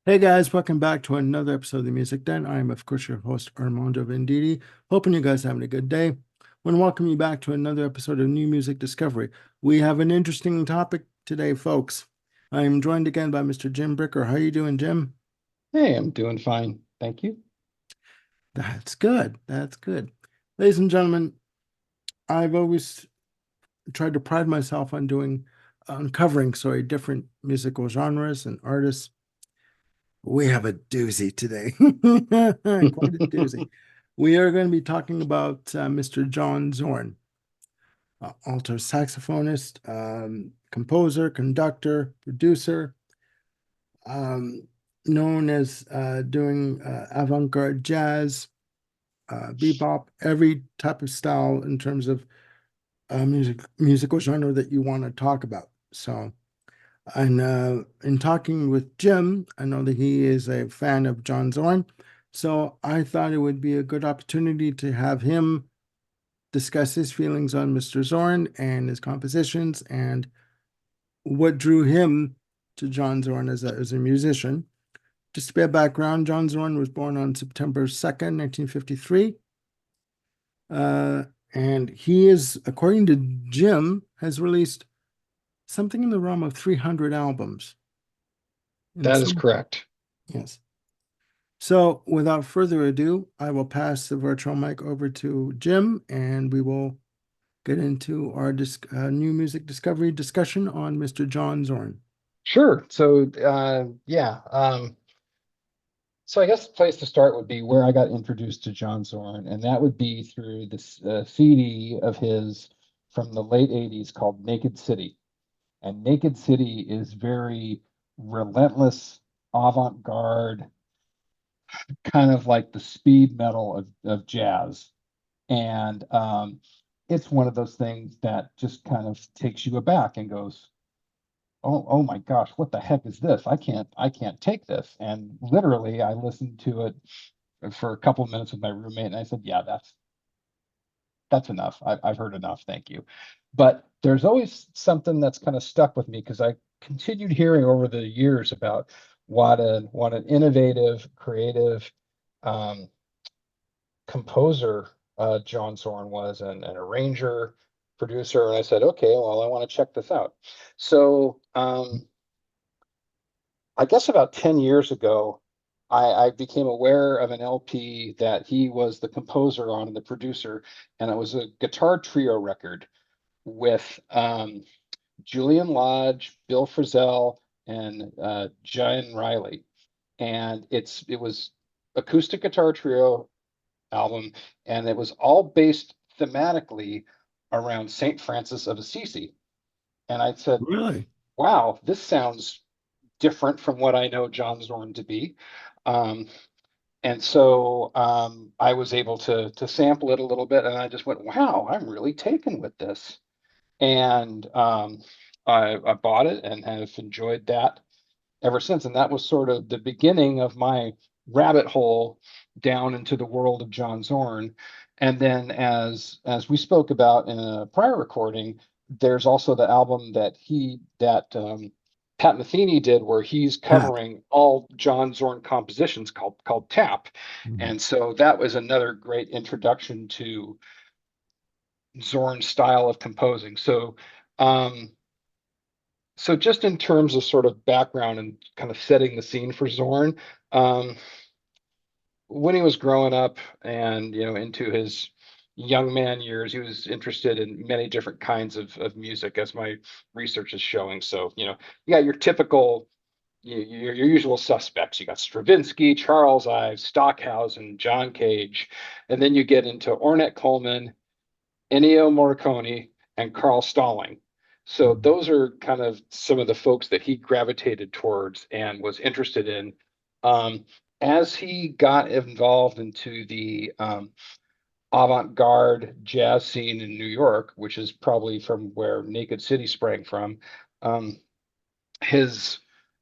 Hey guys, welcome back to another episode of the Music Den. I'm, of course, your host, Armando Venditti. Hoping you guys are having a good day. Want to welcome you back to another episode of New Music Discovery. We have an interesting topic today, folks. I am joined again by Mr. Jim Bricker. How you doing, Jim? Hey, I'm doing fine. Thank you. That's good. That's good. Ladies and gentlemen, I've always tried to pride myself on uncovering, different musical genres and artists. We have a doozy today. Quite a doozy. We are going to be talking about Mr. John Zorn, alto saxophonist, composer, conductor, producer, um, known as doing avant-garde jazz, bebop, every type of style in terms of musical genre that you want to talk about. So, and in talking with Jim, I know that he is a fan of John Zorn. So I thought it would be a good opportunity to have him discuss his feelings on Mr. Zorn and his compositions and what drew him to John Zorn as a musician. Just a bit of background, John Zorn was born on September 2nd, 1953. Uh, and he is, according to Jim, has released something in the realm of 300 albums. And That is some, correct. yes. So, without further ado, I will pass the virtual mic over to Jim and we will get into our new music discovery discussion on Mr. John Zorn. Sure. Yeah. So I guess the place to start would be where I got introduced to John Zorn, and that would be through this CD of his from the late 80s called Naked City. And Naked City is very relentless, avant-garde, kind of like the speed metal of jazz. And it's one of those things that just kind of takes you aback and goes, oh my gosh, what the heck is this? I can't take this. And literally I listened to it for a couple of minutes with my roommate and I said, yeah, that's enough. I've heard enough, thank you. But there's always something that's kind of stuck with me because I continued hearing over the years about what an innovative, creative um, composer John Zorn was, and an arranger, producer. And I said, okay, well, I want to check this out. So I guess about 10 years ago, I became aware of an LP that he was the composer on and the producer, and it was a guitar trio record with Julian Lodge, Bill Frisell, and John Riley. And it was acoustic guitar trio album, and it was all based thematically around Saint Francis of Assisi. And I said, Really? wow, this sounds different from what I know John Zorn to be. Um, and so I was able to sample it a little bit, and I just went, "Wow, I'm really taken with this." And I bought it and have enjoyed that ever since. And that was sort of the beginning of my rabbit hole down into the world of John Zorn. And then, as we spoke about in a prior recording, there's also the album that Pat Metheny did, where he's Tap. covering all John Zorn compositions called Tap. Mhm. And so that was another great introduction to Zorn's style of composing. Um, so just in terms of sort of background and kind of setting the scene for Zorn, um, when he was growing up and into his young man years, he was interested in many different kinds of music, as my research is showing. So you got your typical your usual suspects. You got Stravinsky, Charles Ives, Stockhausen, John Cage, and then you get into Ornette Coleman, Ennio Morricone, and Carl Stalling. So Mhm. those are kind of some of the folks that he gravitated towards and was interested in. Um, as he got involved into the avant-garde jazz scene in New York, which is probably from where Naked City sprang from, um, his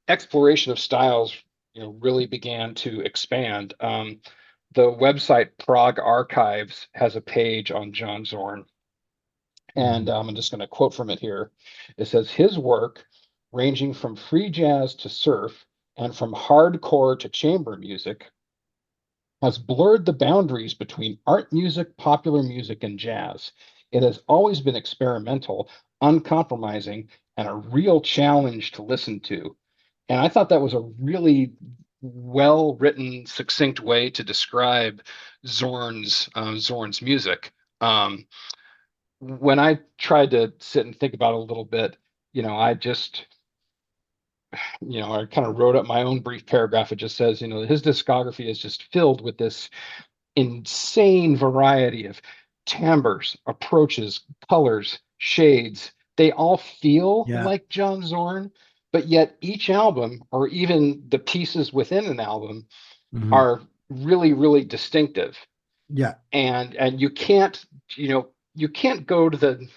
exploration of styles, really began to expand. The website Prague Archives has a page on John Zorn, and Mhm. I'm just going to quote from it here. It says his work ranging from free jazz to surf and from hardcore to chamber music, has blurred the boundaries between art music, popular music, and jazz. It has always been experimental, uncompromising, and a real challenge to listen to. And I thought that was a really well written, succinct way to describe Zorn's music. Um, when I tried to sit and think about it a little bit, I just I kind of wrote up my own brief paragraph. It just says, his discography is just filled with this insane variety of timbres, approaches, colors, shades. They all feel Yeah. like John Zorn, but yet each album, or even the pieces within an album, Mhm. are really, really distinctive. Yeah. And you can't go to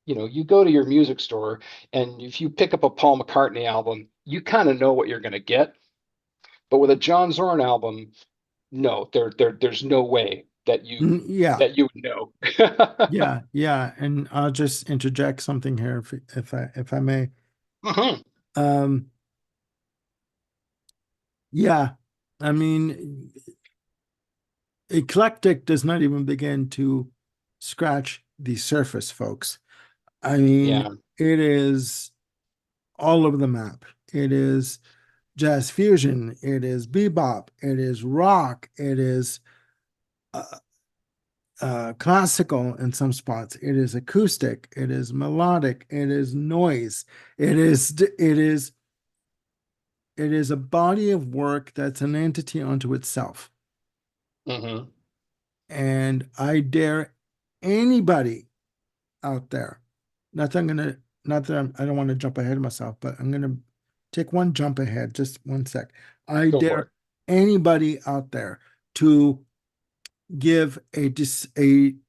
you go to your music store, and if you pick up a Paul McCartney album, you kind of know what you're going to get. But with a John Zorn album, no, there's no way that you Yeah. would know. Yeah. Yeah. And I'll just interject something here if I may. Mhm. Um, yeah. I mean, eclectic does not even begin to scratch the surface, folks. I mean, Yeah. it is all over the map. It is jazz fusion, it is bebop, it is rock, it is uh, classical in some spots, it is acoustic, it is melodic, it is noise, it is a body of work that's an entity unto itself. Hmm. And I dare anybody out there. Not that I'm gonna, not that I don't want to jump ahead of myself, but I'm gonna take one jump ahead, just one sec. I Go for dare it. anybody out there to give a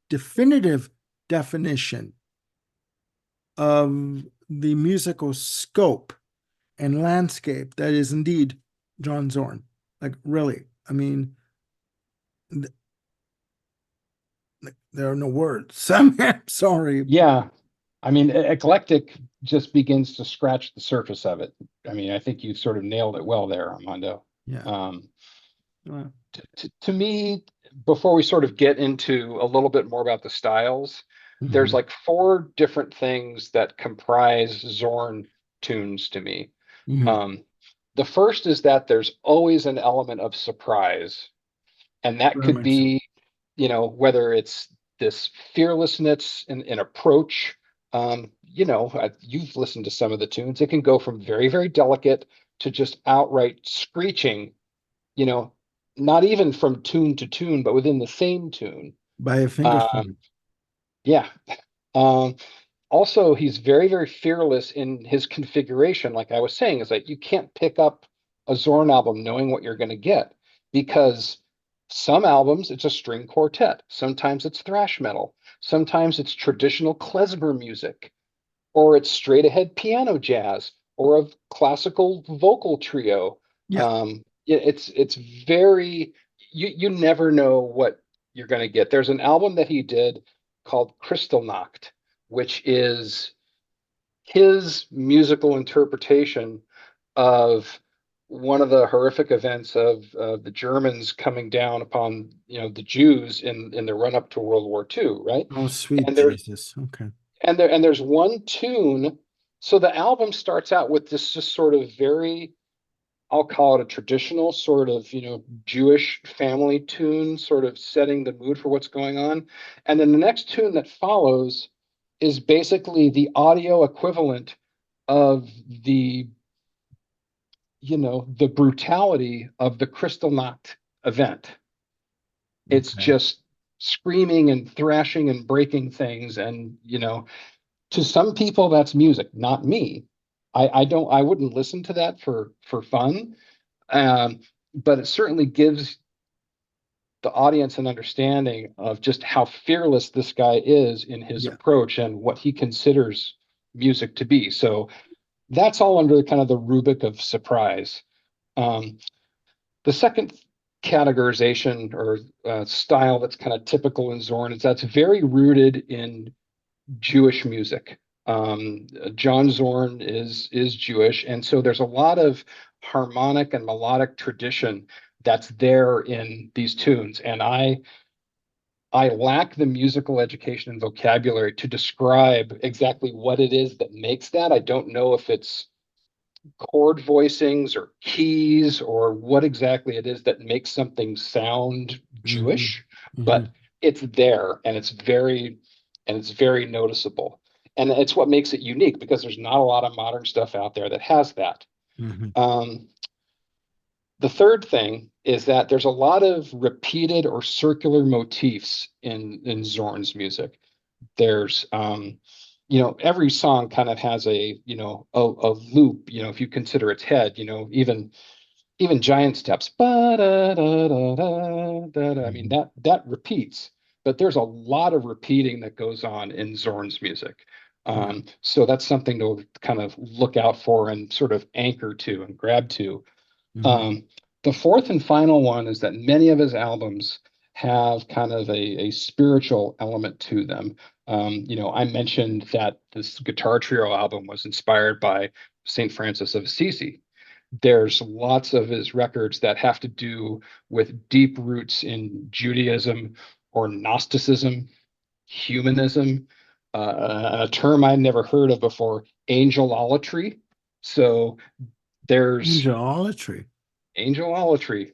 definitive definition of the musical scope and landscape that is indeed John Zorn. Like really, I mean, th there are no words. I'm sorry. Yeah. I mean, eclectic just begins to scratch the surface of it. I mean, I think you sort of nailed it well there, Armando. Yeah. Um, Uh, to me, before we sort of get into a little bit more about the styles, there's mhm, like four different things that comprise Zorn tunes to me. mhm. Um, the first is that there's always an element of surprise, and that Very could much so. be, whether it's this fearlessness in approach. You've listened to some of the tunes. It can go from very, very delicate to just outright screeching, you know, not even from tune to tune, but within the same tune. By a finger Um, flame. yeah. Um, Also, he's very, very fearless in his configuration. Like I was saying, is that you can't pick up a Zorn album knowing what you're going to get, because some albums it's a string quartet, sometimes it's thrash metal, sometimes it's traditional klezmer music, or it's straight ahead piano jazz, or a classical vocal trio. Yeah. It's very, you never know what you're going to get. There's an album that he did called Kristallnacht, which is his musical interpretation of one of the horrific events of the Germans coming down upon the Jews in the run up to World War II, right? Oh, sweet And there's Jesus. Okay. there's one tune. So the album starts out with this just sort of very, I'll call it a traditional sort of, Jewish family tune, sort of setting the mood for what's going on. And then the next tune that follows is basically the audio equivalent of the brutality of the Kristallnacht event. It's Okay. just screaming and thrashing and breaking things. And, to some people, that's music, not me. I wouldn't listen to that for fun. Um, but it certainly gives the audience an understanding of just how fearless this guy is in his Yeah. approach and what he considers music to be. So that's all under kind of the rubric of surprise. Um, the second categorization or style that's kind of typical in Zorn is that's very rooted in Jewish music. John Zorn is Jewish, and so there's a lot of harmonic and melodic tradition that's there in these tunes. And I lack the musical education and vocabulary to describe exactly what it is that makes that. I don't know if it's chord voicings or keys or what exactly it is that makes something sound Hmm. Jewish, Hmm. but it's there and it's very noticeable. And it's what makes it unique because there's not a lot of modern stuff out there that has that. Hmm. Um, the third thing is that there's a lot of repeated or circular motifs in Zorn's music. There's every song kind of has a loop, if you consider its head, even giant steps. I mean, Hmm. that repeats, but there's a lot of repeating that goes on in Zorn's music. Yeah. So that's something to kind of look out for and sort of anchor to and grab to. Hmm. Um, the fourth and final one is that many of his albums have kind of a spiritual element to them. I mentioned that this Guitar Trio album was inspired by St. Francis of Assisi. There's lots of his records that have to do with deep roots in Judaism or Gnosticism, humanism, a term I'd never heard of before, angelolatry. So there's Angelolatry. angelolatry,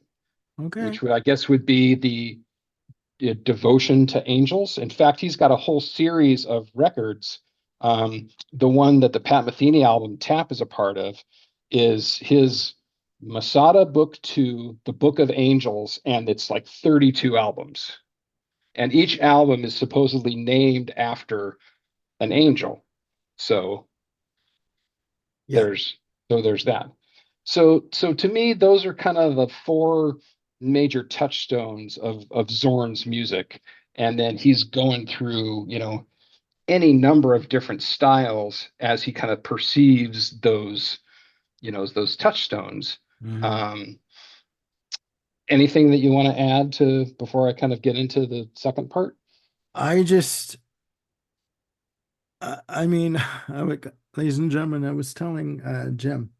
Okay. which I guess would be the devotion to angels. In fact, he's got a whole series of records. The one that the Pat Metheny album Tap is a part of is his Masada Book 2, the Book of Angels, and it's like 32 albums. And each album is supposedly named after an angel. So Yeah. there's there's that. So to me, those are kind of the four major touchstones of Zorn's music. And then he's going through, any number of different styles as he kind of perceives those touchstones. Hmm. Um, Anything that you want to add to before I kind of get into the second part? I just, I mean, ladies and gentlemen, I was telling Jim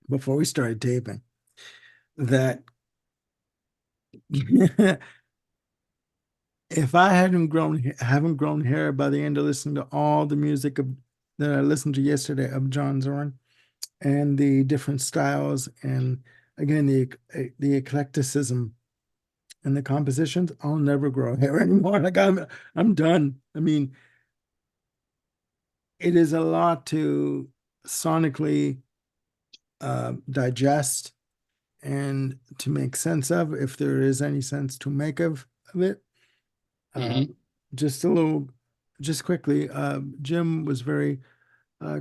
before we started taping that if I haven't grown hair by the end of listening to all the music that I listened to yesterday of John Zorn and the different styles and again the eclecticism and the compositions, I'll never grow hair anymore. Like I'm done. I mean, it is a lot to sonically digest and to make sense of, if there is any sense to make of it. Hmm. Um, just a little, just quickly, Jim was very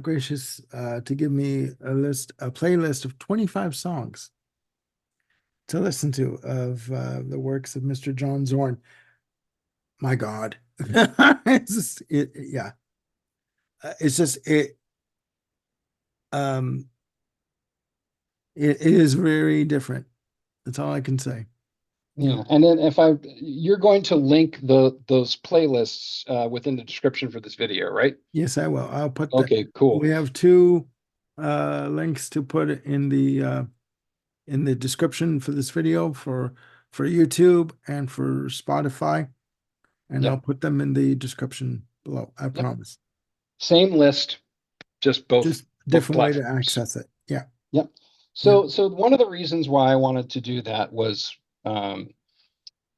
gracious to give me a playlist of 25 songs to listen to of the works of Mr. John Zorn. My God, yeah, it's just um, it is very different. That's all I can say. You know, Yeah, and then you're going to link those playlists within the description for this video, right? yes, I will. I'll put Okay, cool. we have two links to put in the description for this video for YouTube and for Spotify, and I'll Yep, put them in the description below. I yep. promise. Same list, just both Just both different way to platforms. access it. Yeah, Yep. yeah, So one of the reasons why I wanted to do that um,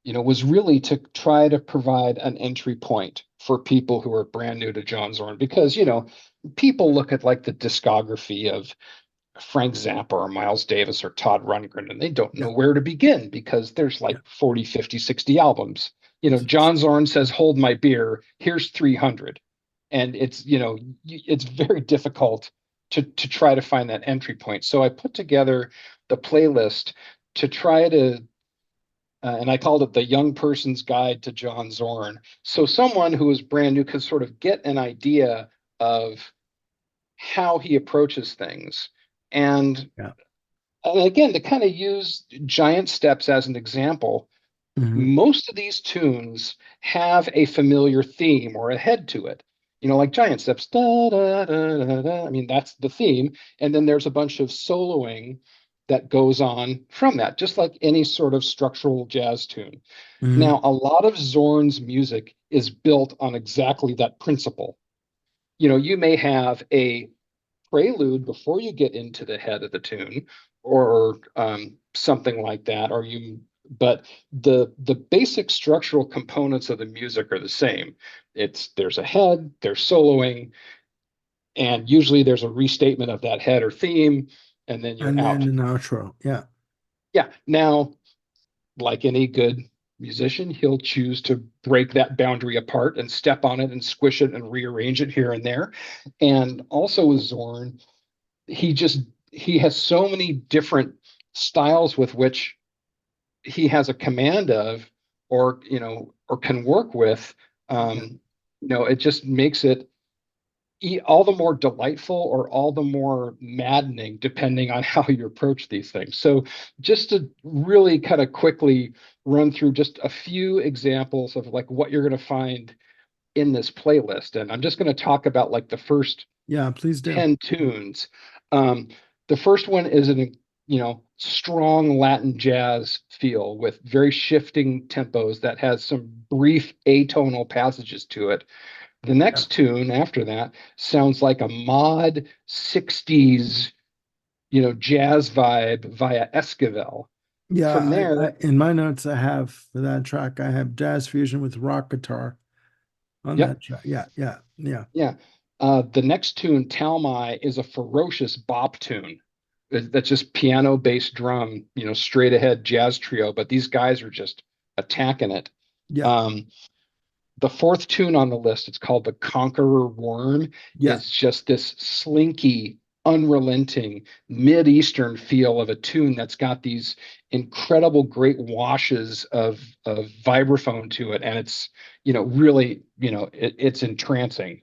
was really to try to provide an entry point for people who are brand new to John Zorn, because people look at like the discography of Frank Zappa or Miles Davis or Todd Rundgren, and they don't yeah. know where to begin because there's Yeah. like 40, 50, 60 albums. It's- John Zorn says, "Hold my beer, here's 300." And it's very difficult to try to find that entry point. So I put together the playlist to try to, and I called it the young person's guide to John Zorn. So someone who is brand new can sort of get an idea of how he approaches things. And yeah. and again, to kind of use Giant Steps as an example, Hmm. most of these tunes have a familiar theme or a head to it. like giant steps. Da, da, da, da, da. I mean, that's the theme. And then there's a bunch of soloing that goes on from that, just like any sort of structural jazz tune. Hmm. Now, a lot of Zorn's music is built on exactly that principle. You may have a prelude before you get into the head of the tune, or something like that, but the basic structural components of the music are the same. There's a head, there's soloing, and usually there's a restatement of that head or theme, and then you're And then out. an outro. Yeah. Yeah. Now, like any good musician, he'll choose to break that boundary apart and step on it and squish it and rearrange it here and there. And also with Zorn, he just he has so many different styles with which he has a command of, or can work with. Yeah. It just makes it all the more delightful or all the more maddening depending on how you approach these things. So just to really kind of quickly run through just a few examples of like what you're going to find in this playlist, and I'm just going to talk about like the first Yeah, please do. 10 tunes. Um, the first one is an strong Latin jazz feel with very shifting tempos that has some brief atonal passages to it. The Yeah. next tune after that sounds like a mod 60s, jazz vibe via Esquivel. Yeah, From I there, in my notes I have for that track, I have jazz fusion with rock guitar on yep, that track. Yeah, yeah, yeah, yeah. The next tune, Talmai, is a ferocious bop tune. That's just piano, bass, drum, straight ahead jazz trio. But these guys are just attacking it. yeah, Um, the fourth tune on the list, it's called The Conqueror Worm, yeah. is just this slinky, unrelenting Mid-Eastern feel of a tune that's got these incredible great washes of vibraphone to it. And it's, really, it's entrancing.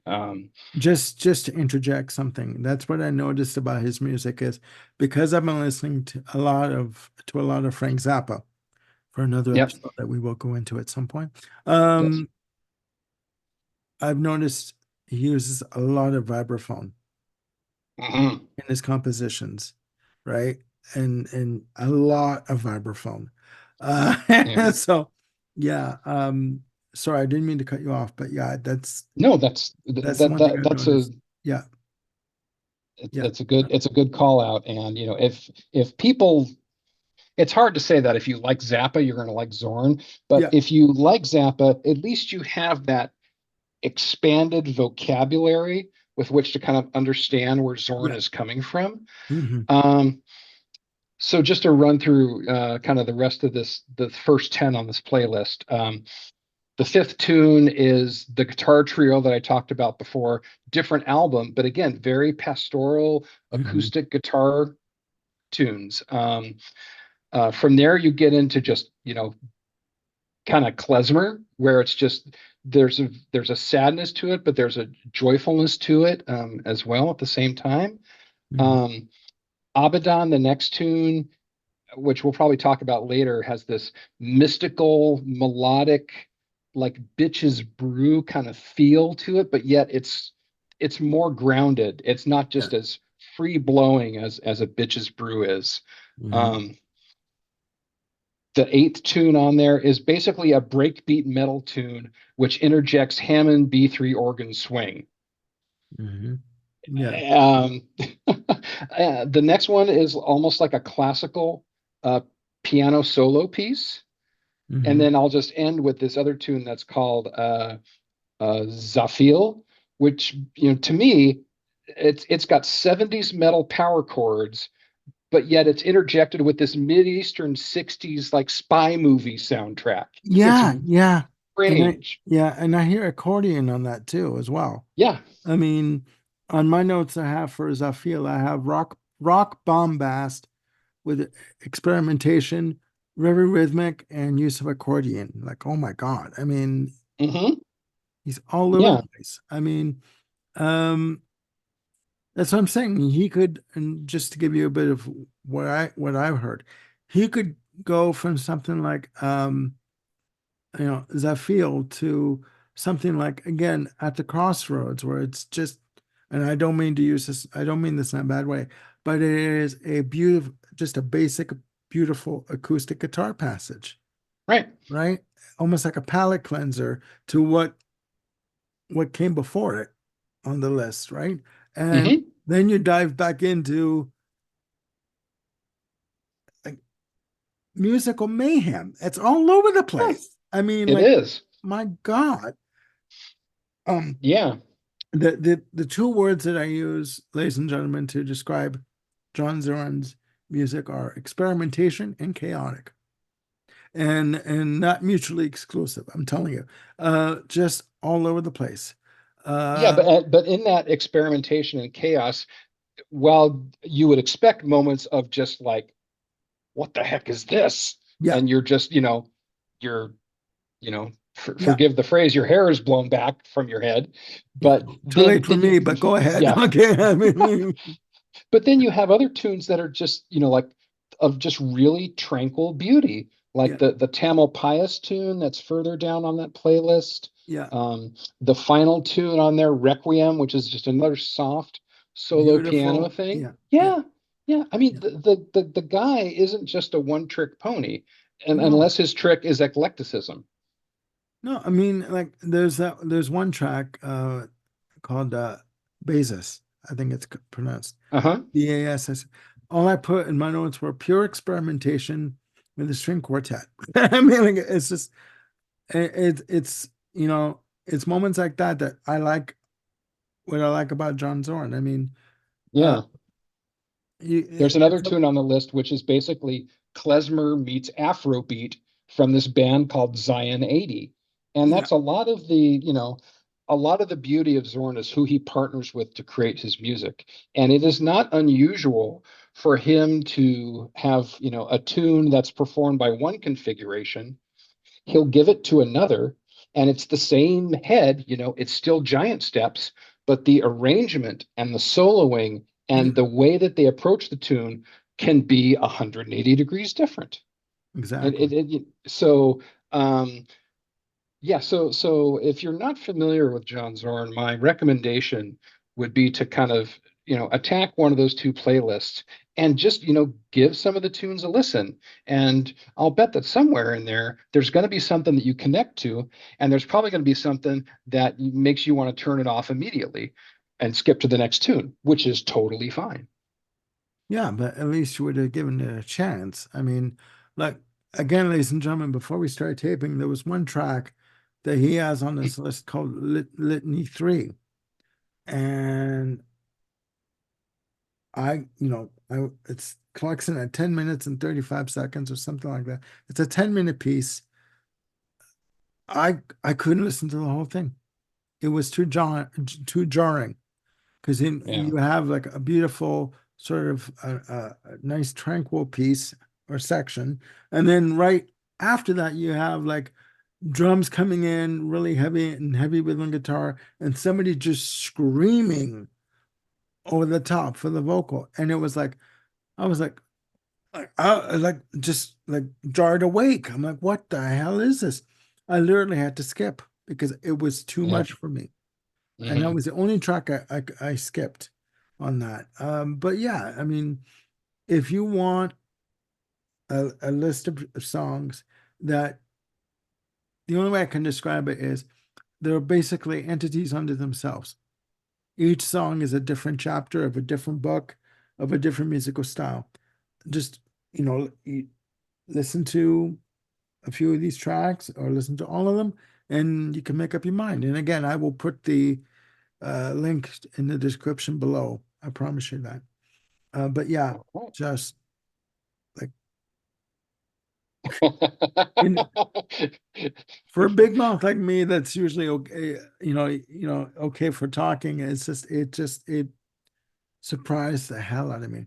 Just to interject something, that's what I noticed about his music is because I've been listening to a lot of Frank Zappa for another Yep. episode that we will go into at some point. Yes. Um, I've noticed he uses a lot of vibraphone Mhm. in his compositions, right? And a lot of vibraphone. Yeah. So yeah, sorry, I didn't mean to cut you off, but yeah, No, that's that's the that one thing that I've that's a noticed. Yeah, it's yeah, it's a good call out. And if people, it's hard to say that if you like Zappa, you're going to like Zorn, but yeah, if you like Zappa, at least you have that expanded vocabulary with which to kind of understand where Zorn yeah. is coming from. Hmm. Um, so just to run through kind of the rest of the first 10 on this playlist. The fifth tune is the guitar trio that I talked about before, different album, but again, very pastoral Hmm. acoustic guitar tunes. From there, you get into just, kind of klezmer, where it's just there's a sadness to it, but there's a joyfulness to it as well at the same time. Hmm. Um, Abaddon, the next tune, which we'll probably talk about later, has this mystical, melodic, like bitches brew kind of feel to it, but yet it's more grounded. It's not Yeah. just as free blowing as a bitches brew is. Hmm. Um, the eighth tune on there is basically a breakbeat metal tune which interjects Hammond B3 organ swing. Hmm. Yeah. Um, the next one is almost like a classical uh, piano solo piece. And Hmm. then I'll just end with this other tune that's called Zafil, which, to me, it's got 70s metal power chords, but yet it's interjected with this Mid-Eastern 60s like spy movie soundtrack. It's Yeah, yeah. strange. And I hear accordion on that too as well. Yeah. I mean, on my notes I have for Zafil, I have rock bombast with experimentation, very rhythmic, and use of accordion. Like, oh my God. I mean, Hmm. he's all over the Yeah. place. I mean, um, that's what I'm saying. He could, and just to give you a bit of what I've heard, he could go from something like Zafil to something like, again, at the crossroads where it's just, and I don't mean to use this, I don't mean this in a bad way, but it is a beautiful, just a basic, beautiful acoustic guitar passage, Right. right? Almost like a palate cleanser to what came before it on the list, right? And Hmm. then you dive back into like musical mayhem. It's all over the Yeah, place. I mean, it like, is. my God. Um, Yeah. the two words that I use, ladies and gentlemen, to describe John Zorn's music are experimentation and chaotic. And not mutually exclusive, I'm telling you. Just all over the place. Yeah, Uh but in that experimentation and chaos, while you would expect moments of just like, what the heck is this? yeah, And you're just, you're, yeah. forgive the phrase, your hair is blown back from your head. But Too then late for then you me, but go ahead. yeah, Okay. I mean, but then you have other tunes that are just, like of just really tranquil beauty, like yeah, the Tamil Pious tune that's further down on that playlist. yeah. The final tune on there, Requiem, which is just another soft solo piano Beautiful. thing. Yeah, yeah, Yeah, yeah. I mean, yeah. the guy isn't just a one-trick pony, and No, unless his trick is eclecticism. no. I mean, like there's one track called Basis. I think it's pronounced Uh-huh. BASS. All I put in my notes were pure experimentation with a string quartet. I mean, like, it's just it's it's moments like that that I like what I like about John Zorn. I mean, uh, Yeah. There's another it's tune on the list, which is basically klezmer meets Afrobeat from this band called Zion 80. And yeah, that's a lot of the beauty of Zorn is who he partners with to create his music. And it is not unusual for him to have, a tune that's performed by one configuration. He'll give it to another, and it's the same head, it's still giant steps, but the arrangement and the soloing yeah, and the way that they approach the tune can be 180 degrees different. And exactly. so yeah, so if you're not familiar with John Zorn, my recommendation would be to kind of, attack one of those two playlists and just, give some of the tunes a listen. And I'll bet that somewhere in there, there's going to be something that you connect to, and there's probably going to be something that makes you want to turn it off immediately and skip to the next tune, which is totally fine. Yeah, but at least you would have given it a chance. I mean, like, again, ladies and gentlemen, before we start taping, there was one track that he has on this list called Litany 3. And it's clocks in at 10 minutes and 35 seconds or something like that. It's a 10-minute piece. I couldn't listen to the whole thing. It was too jarring because Yeah. you have like a beautiful sort of a nice tranquil piece or section, and then right after that you have like drums coming in really heavy and heavy rhythm guitar, and somebody just screaming over the top for the vocal, and it was like I was like just like jarred awake. I'm like, what the hell is this? I literally had to skip because it was too Yeah. much for me. And that Hmm. was the only track I skipped on that. But yeah, I mean, if you want a list of songs that the only way I can describe it is they're basically entities unto themselves. Each song is a different chapter of a different book of a different musical style. Just, you listen to a few of these tracks or listen to all of them and you can make up your mind. And again, I will put the link in the description below. I promise you that. But yeah, just like in for a big mouth like me, that's usually okay. Okay for talking. It surprised the hell out of me.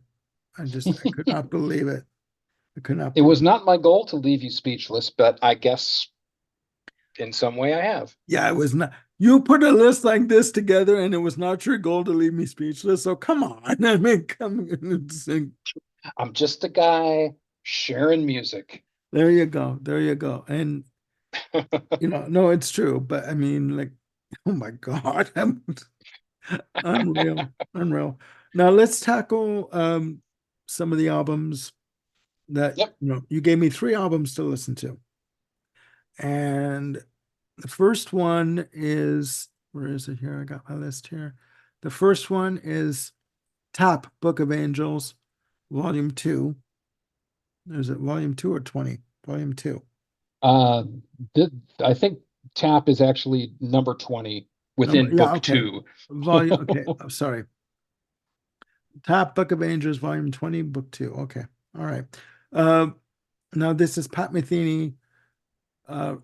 I could not believe it. I could not It believe. was not my goal to leave you speechless, but I guess in some way I have. Yeah, it was not. You put a list like this together, and it was not your goal to leave me speechless. So come on. I mean, I'm just a guy sharing music. there you go. There you go. And No, it's true, but I mean, like, oh my God, I'm unreal, unreal. Now let's tackle some of the albums that Yep. you gave me three albums to listen to. And the first one is, where is it here? I got my list here. The first one is Top Book of Angels, Volume 2. Is it Volume 2 or 20? Volume 2. Uh, I think Tap is actually number 20 Number, within yeah, book okay. two. Volume, okay. I'm sorry. Top Book of Angels, Volume 20, Book 2. Okay. All right. Uh, now this is Pat Metheny uh,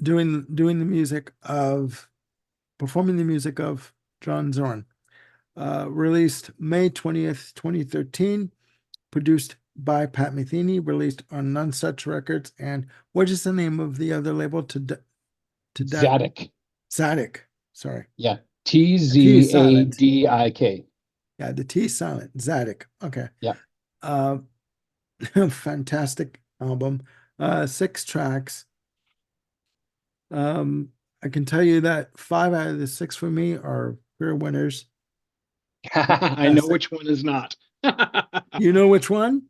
doing the music of performing the music of John Zorn. Released May 20th, 2013, produced by Pat Metheny, released on None Such Records. And what is the name of the other label? To that Zadik. Zadik. Sorry. Yeah. T is silent. Tzadik. Yeah, the T is silent. Zadik. Okay. Yeah. Uh fantastic album. Six tracks. Um, I can tell you that five out of the six for me are clear winners. I know Fantastic. which one is not. You know which one?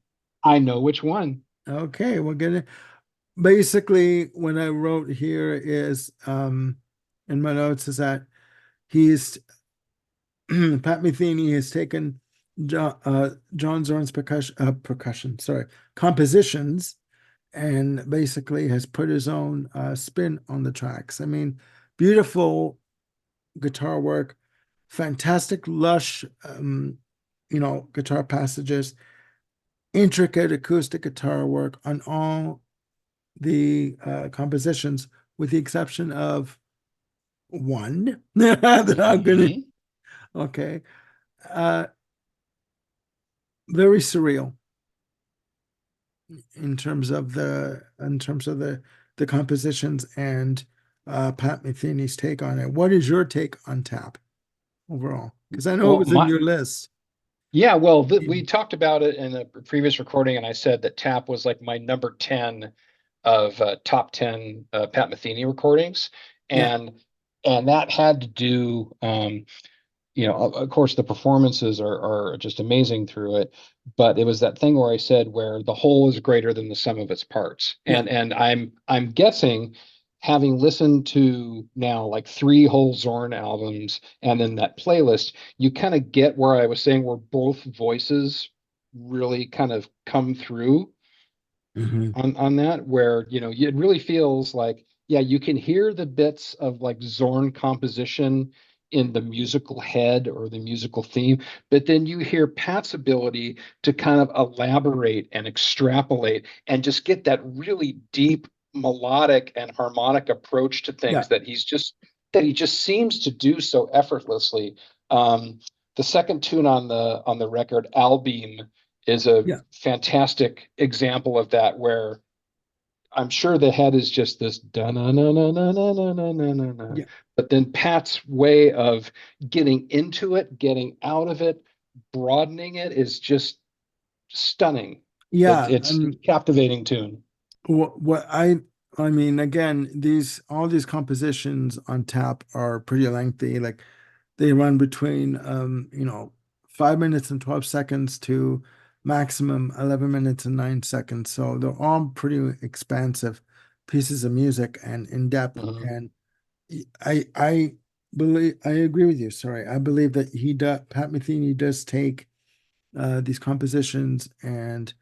I know which one. Okay, we're gonna basically what I wrote here is in my notes is that he's Pat Metheny has taken John Zorn's sorry, compositions and basically has put his own spin on the tracks. I mean, beautiful guitar work, fantastic, lush, guitar passages, intricate acoustic guitar work on all the compositions, with the exception of one that I'm gonna. Mhm. Okay, uh, very surreal in terms of the compositions and Pat Metheny's take on it. What is your take on Tap overall? Because I know it Well, was in your list. yeah, well, we talked about it in a previous recording, and I said that Tap was like my number 10 of top 10 Pat Metheny recordings. Yeah. And that had to do, of course, the performances are just amazing through it, but it was that thing where I said where the whole is greater than the sum of its parts. Yeah. And I'm guessing, having listened to now like three whole Zorn albums and then that playlist, you kind of get where I was saying where both voices really kind of come through Hmm. on that, where it really feels like, yeah, you can hear the bits of like Zorn composition in the musical head or the musical theme, but then you hear Pat's ability to kind of elaborate and extrapolate and just get that really deep melodic and harmonic approach to Yeah. things that he just seems to do so effortlessly. um the second tune on the record, Albeam, is a Yeah. fantastic example of that, where I'm sure the head is just this da na na na na na na na na na na, Yeah. but then Pat's way of getting into it, getting out of it, broadening it is just stunning. Yeah. It's captivating tune. What I mean, again, these all these compositions on tap are pretty lengthy. Like they run between 5 minutes and 12 seconds to maximum 11 minutes and 9 seconds. So they're all pretty expansive pieces of music and in depth. Mhm. And I agree with you. Sorry, I believe that Pat Metheny does take these compositions and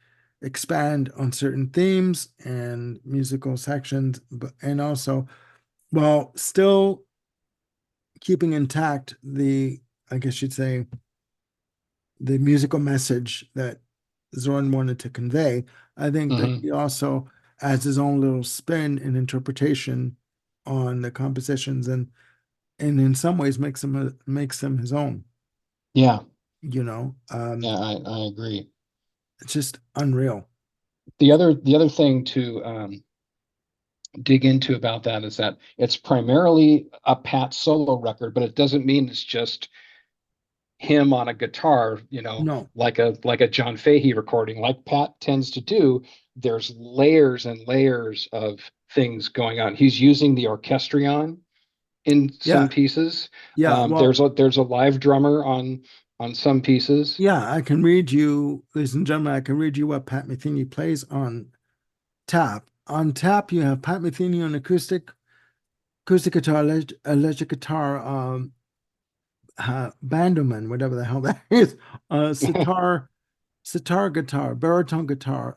expand on certain themes and musical sections, but and also while still keeping intact I guess you'd say, the musical message that Zorn wanted to convey. I think that Mhm. he also adds his own little spin and interpretation on the compositions and in some ways makes them his own, Yeah, you know. yeah, I agree. It's just unreal. The other thing to dig into about that is that it's primarily a Pat solo record, but it doesn't mean it's just him on a guitar, No. like a John Fahey recording, like Pat tends to do. There's layers and layers of things going on. He's using the orchestrion in some Yeah, pieces. yeah. Well, There's a live drummer on some pieces. yeah, I can read you, ladies and gentlemen, I can read you what Pat Metheny plays on tap. On tap, you have Pat Metheny on acoustic guitar, electric guitar, bandoman, whatever the hell that is, sitar guitar, baritone guitar,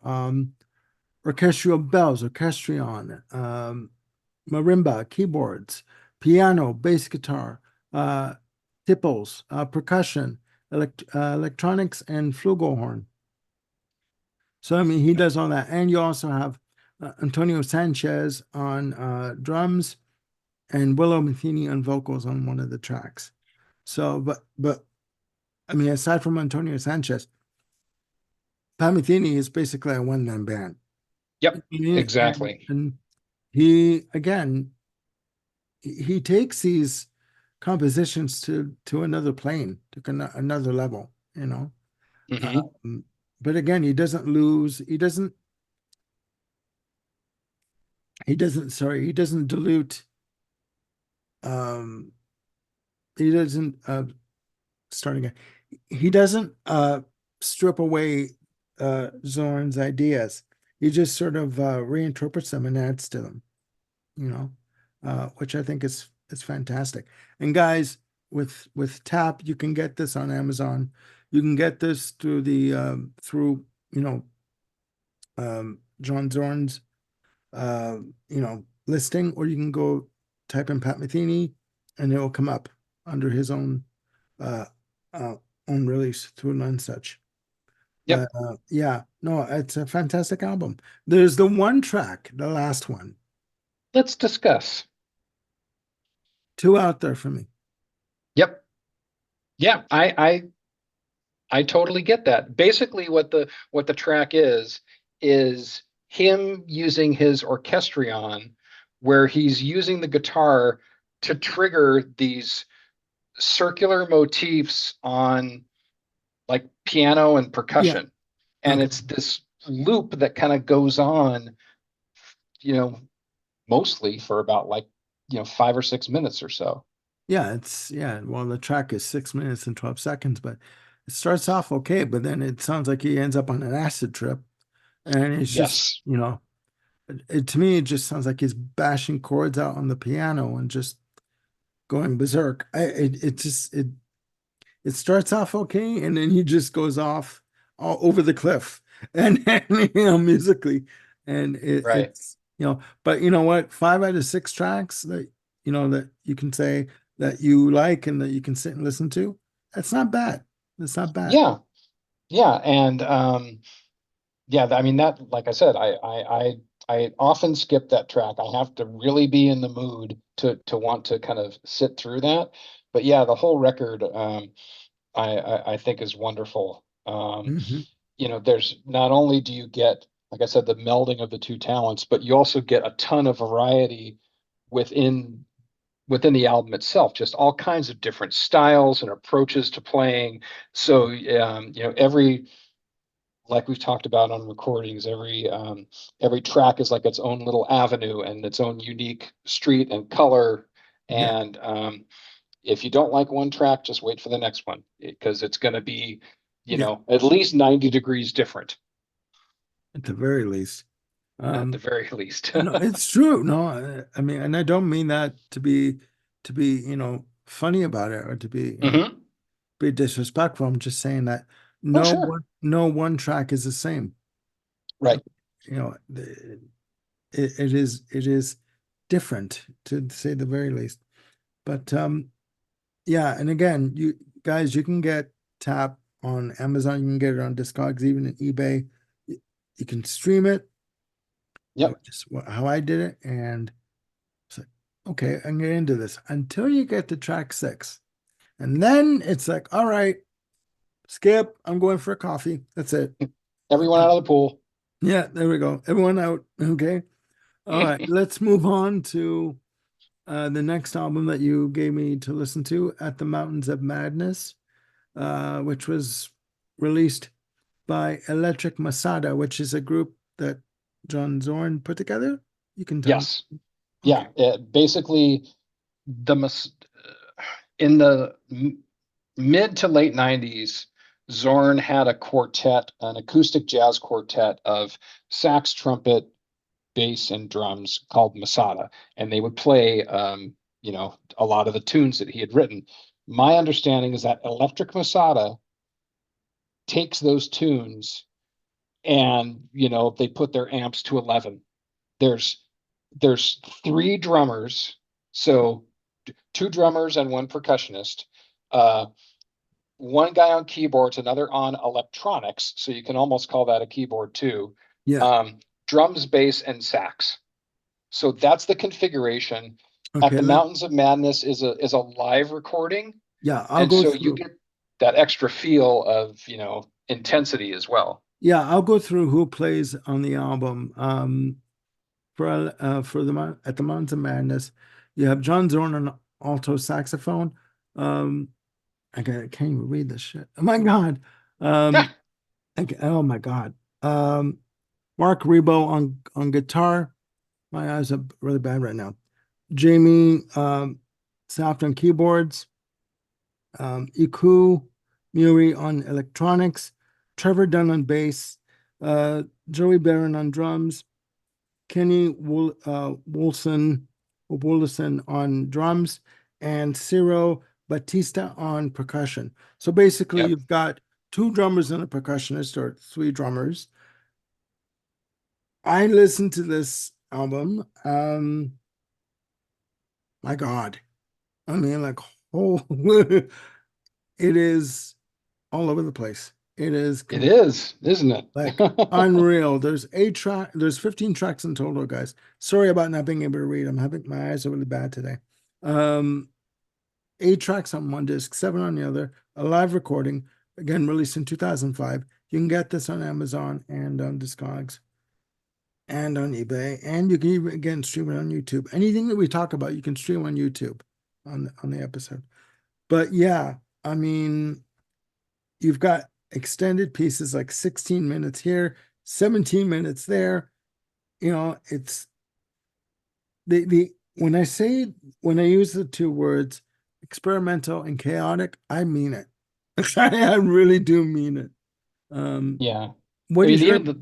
orchestral bells, orchestrion, marimba, keyboards, piano, bass guitar, uh, tipples, percussion, electronics, and flugelhorn. So I mean, he does all that, and you also have Antonio Sanchez on drums and Willow Matheny on vocals on one of the tracks. So, but I mean, aside from Antonio Sanchez, Pat Metheny is basically a one-man band. Yep, And, exactly. and he again he takes these compositions to another plane, to another level, you know. Hmm. Um, but again, he doesn't lose. He doesn't dilute. Um, he doesn't. Starting again. He doesn't strip away Zorn's ideas. He just sort of reinterprets them and adds to them, you know, which I think is fantastic. And guys, with Tap, you can get this on Amazon. You can get this through the through you know John Zorn's listing, or you can go type in Pat Metheny, and it will come up under his uh, uh own release through Nonesuch. But Yep. yeah, no, it's a fantastic album. There's the one track, the last one, Let's discuss. two out there for me. Yep. Yeah, I totally get that. Basically, what the track is him using his orchestrion, where he's using the guitar to trigger these circular motifs on like piano and Yeah. percussion. And Okay. it's this loop that kind of goes on, you know, mostly for about like, 5 or 6 minutes or so. Yeah. Well, the track is 6 minutes and 12 seconds, but it starts off okay, but then it sounds like he ends up on an acid trip, and it's just, Yes. to me, it just sounds like he's bashing chords out on the piano and just going berserk. It starts off okay, and then he just goes off all over the cliff, and musically, and Right. but you know what? 5 out of 6 tracks that you can say that you like and that you can sit and listen to. That's not bad. That's not bad. Yeah. Yeah. And yeah, I mean that, like I said, I often skip that track. I have to really be in the mood to want to kind of sit through that. But yeah, the whole record I think is wonderful. Hmm. There's not only do you get, like I said, the melding of the two talents, but you also get a ton of variety within within the album itself, just all kinds of different styles and approaches to playing. So every, like we've talked about on recordings, every track is like its own little avenue and its own unique street and color. Yeah, And if you don't like one track, just wait for the next one because it's going to be, yeah, at least 90 degrees different at the very least. at the Um, very least. no, it's true. No, I mean, and I don't mean that to be funny about it, or to Hmm. be disrespectful. I'm just saying that Oh, sure. no one track is the same. Right. It is different, to say the very least. But yeah, and again, you guys, you can get Tap on Amazon, you can get it on Discogs, even in eBay. You can stream it, Yep. which is how I did it, and it's like, okay, I'm getting into this until you get to track 6. And then it's like, all right, skip, I'm going for a coffee. That's it. Everyone out of the pool. Yeah, there we go. Everyone out. Okay. All right. Let's move on to the next album that you gave me to listen to, At the Mountains of Madness, which was released by Electric Masada, which is a group that John Zorn put together. You can tell me. Yes. Okay. Yeah. Basically, the mas- in the mid to late 90s, Zorn had a quartet, an acoustic jazz quartet of sax, trumpet, bass, and drums called Masada, and they would play, a lot of the tunes that he had written. My understanding is that Electric Masada takes those tunes and they put their amps to 11. There's there's three drummers, so two drummers and one percussionist. Uh, One guy on keyboards, another on electronics, so you can almost call that a keyboard too. Yeah. Um, Drums, bass, and sax. So that's the configuration. At Okay. the Mountains of Madness is a live recording, Yeah, I'll and go so you through. get that extra feel of intensity as well. Yeah, I'll go through who plays on the album. For at the Mountains of Madness, you have John Zorn on alto saxophone. Um, can't even read this shit. Oh my God. Um, oh my God. Um, Mark Rebo on guitar. My eyes are really bad right now. Jamie Saft on keyboards. Iku Muri on electronics. Trevor Dunn on bass. Uh, Joey Barron on drums. Kenny Wolson on drums, and Ciro Batista on percussion. So basically, Yep. you've got two drummers and a percussionist, or three drummers. I listened to this album. My God, I mean, like, oh, it is all over the place. It is It is, isn't like it? unreal. There's 15 tracks in total, guys. Sorry about not being able to read. I'm having my eyes are really bad today. Um, 8 tracks on one disc, seven on the other, a live recording, again released in 2005. You can get this on Amazon and on Discogs and on eBay, and you can even again stream it on YouTube. Anything that we talk about, you can stream on YouTube on the episode. But yeah, I mean, you've got extended pieces like 16 minutes here, 17 minutes there. It's the when I use the two words experimental and chaotic, I mean it. I really do mean it. Um, Yeah. what I is mean, your even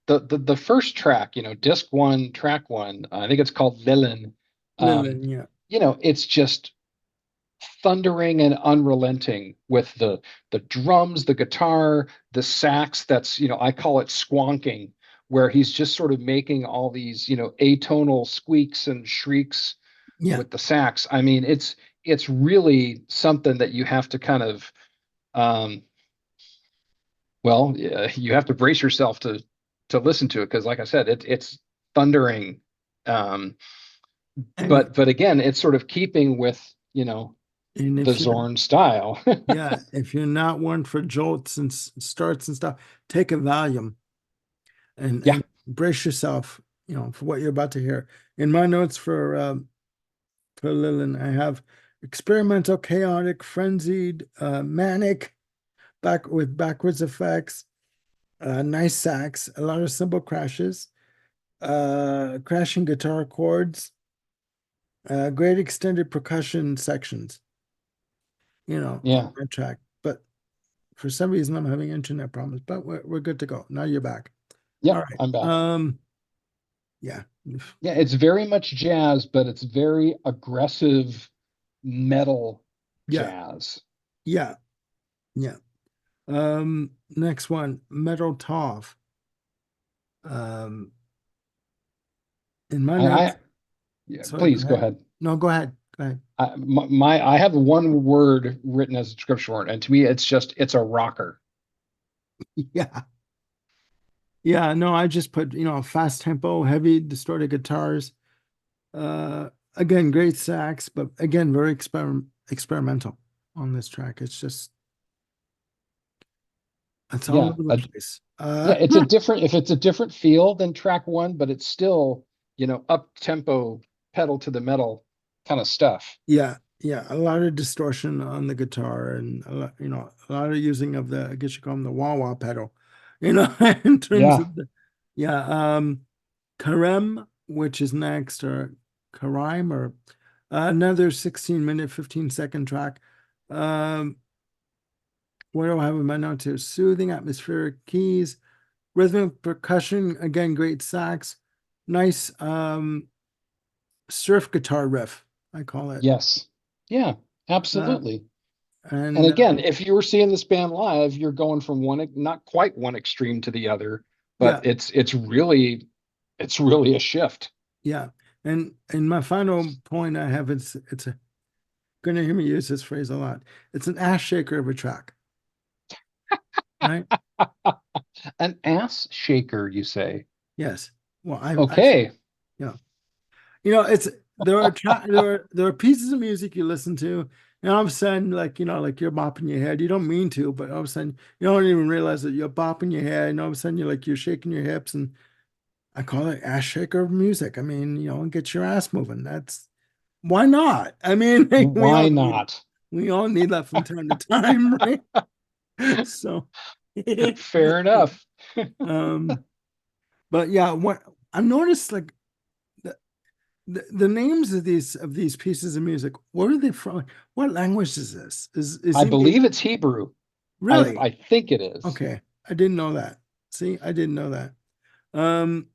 the first track, disc one, track one, I think it's called Villain. Um, Lillian? Yeah, it's just thundering and unrelenting with the drums, the guitar, the sax that's, I call it squonking, where he's just sort of making all these, atonal squeaks and shrieks yeah, with the sax. I mean, it's really something that you have to kind of um you have to brace yourself to listen to it because like I said, it's thundering. Um and but again, it's sort of keeping with, and the if you're Zorn style. yeah, if you're not one for jolts and starts and stuff, take a Valium Yeah, and brace yourself, for what you're about to hear. In my notes for Lillian, I have experimental, chaotic, frenzied, manic, backwards effects, nice sax, a lot of cymbal crashes, crashing guitar chords, great extended percussion sections, on yeah, that track. But for some reason, I'm having internet problems, but we're good to go. Now you're back. All yep, right. I'm back. Yeah. Yeah, it's very much jazz, but it's very aggressive metal Yeah. jazz. Yeah. Yeah. Next one, Metal Tov. Um, in my And notes, yeah, sorry, go please go ahead. ahead. No, go ahead. Go ahead. I have one word written as a description word, and to me, it's a rocker. Yeah. Yeah, no, I just put, fast tempo, heavy distorted guitars. Again, great sax, but again, very experimental on this track. It's all Yeah, over the place. yeah, it's a different if it's a different feel than track one, but it's still, up tempo, pedal to the metal kind of stuff. Yeah, yeah, a lot of distortion on the guitar and a lot of using of the, I guess you call them the wah-wah pedal, in terms Yeah, of the, yeah, Karem which is next, or Karaim, or another 16-minute, 15-second track. Um, what do I have in my notes here? Soothing atmospheric keys, rhythmic percussion, again, great sax, nice surf guitar riff, I call it. Yes. Yeah, Uh, absolutely. And and again, if you were seeing this band live, you're going from one, not quite one extreme to the other, but yeah, it's really a shift. yeah. And my final point I have, it's a gonna hear me use this phrase a lot. It's an ass shaker of a track, right? An ass shaker, you say? Yes. Well, I Okay. yeah. It's there are pieces of music you listen to, and all of a sudden, like like you're bopping your head. You don't mean to, but all of a sudden you don't even realize that you're bopping your head, and all of a sudden you're shaking your hips, and I call it ass shaker of music. I mean, get your ass moving. That's why not? I mean, Why not? we all need that from time to time, right? So, Fair enough. um, but yeah, what I noticed, like the names of these pieces of music, what are they from? What language is this? Is I he native? believe it's Hebrew. I Really? I think it is. Okay. I didn't know that. See, I didn't know that. Um,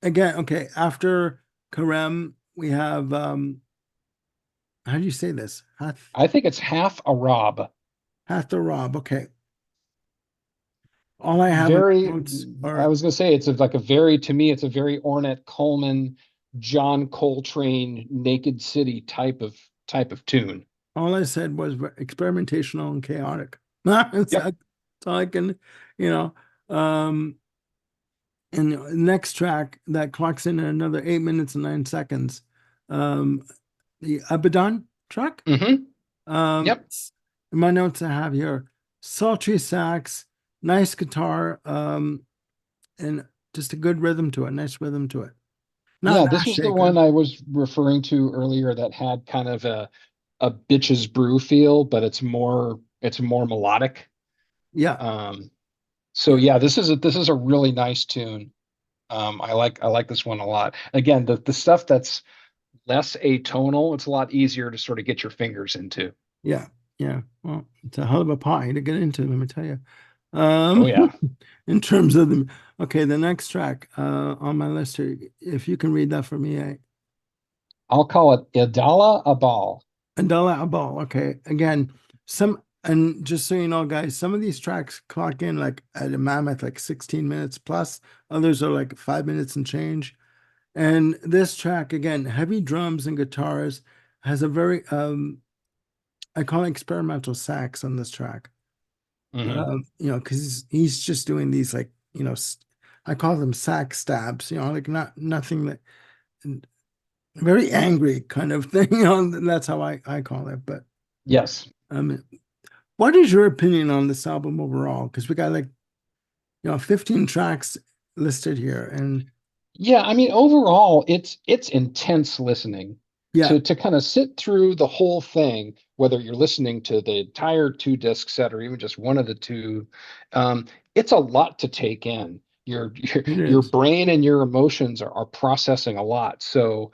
again, okay, after Karem, we have how do you say this? I think it's half Arab. Hatharab. Okay. All I have in my Very, notes I are was gonna say to me, it's a very Ornette Coleman, John Coltrane, Naked City type of tune. all I said was experimentational and chaotic. That's Yep. all I can, you know. Um, and the next track that clocks in at another 8 minutes and 9 seconds. Um, the Abaddon track. Hmm. Um, Yep. in my notes I have here sultry sax, nice guitar, and just a good rhythm to it, nice rhythm to it. Not Yeah, an this ass was the one shaker. I was referring to earlier that had kind of a bitches brew feel, but it's more melodic. Yeah, Um, so yeah, yeah, this is a really nice tune. I like this one a lot. Again, the stuff that's less atonal, it's a lot easier to sort of get your fingers into. yeah, yeah. Well, it's a hell of a pie to get into, let me tell you. Oh Um, yeah. in terms of the next track on my list here, if you can read that for me, I'll call it Idala Abal. Andala Abal. Okay, again, and just so you know, guys, some of these tracks clock in like at a mammoth, like 16 minutes plus. Others are like 5 minutes and change. And this track, again, heavy drums and guitars, has a very I call it experimental sax on this track. Hmm. Because he's just doing these like, I call them sax stabs, like nothing that very angry kind of thing. That's how I call it. But Yes. um, what is your opinion on this album overall? Because we got like 15 tracks listed here, and Yeah, I mean, overall, it's intense listening yeah, to kind of sit through the whole thing, whether you're listening to the entire two disc set or even just one of the two. Um, it's a lot to take in. Your your it your is. brain and your emotions are processing a lot. So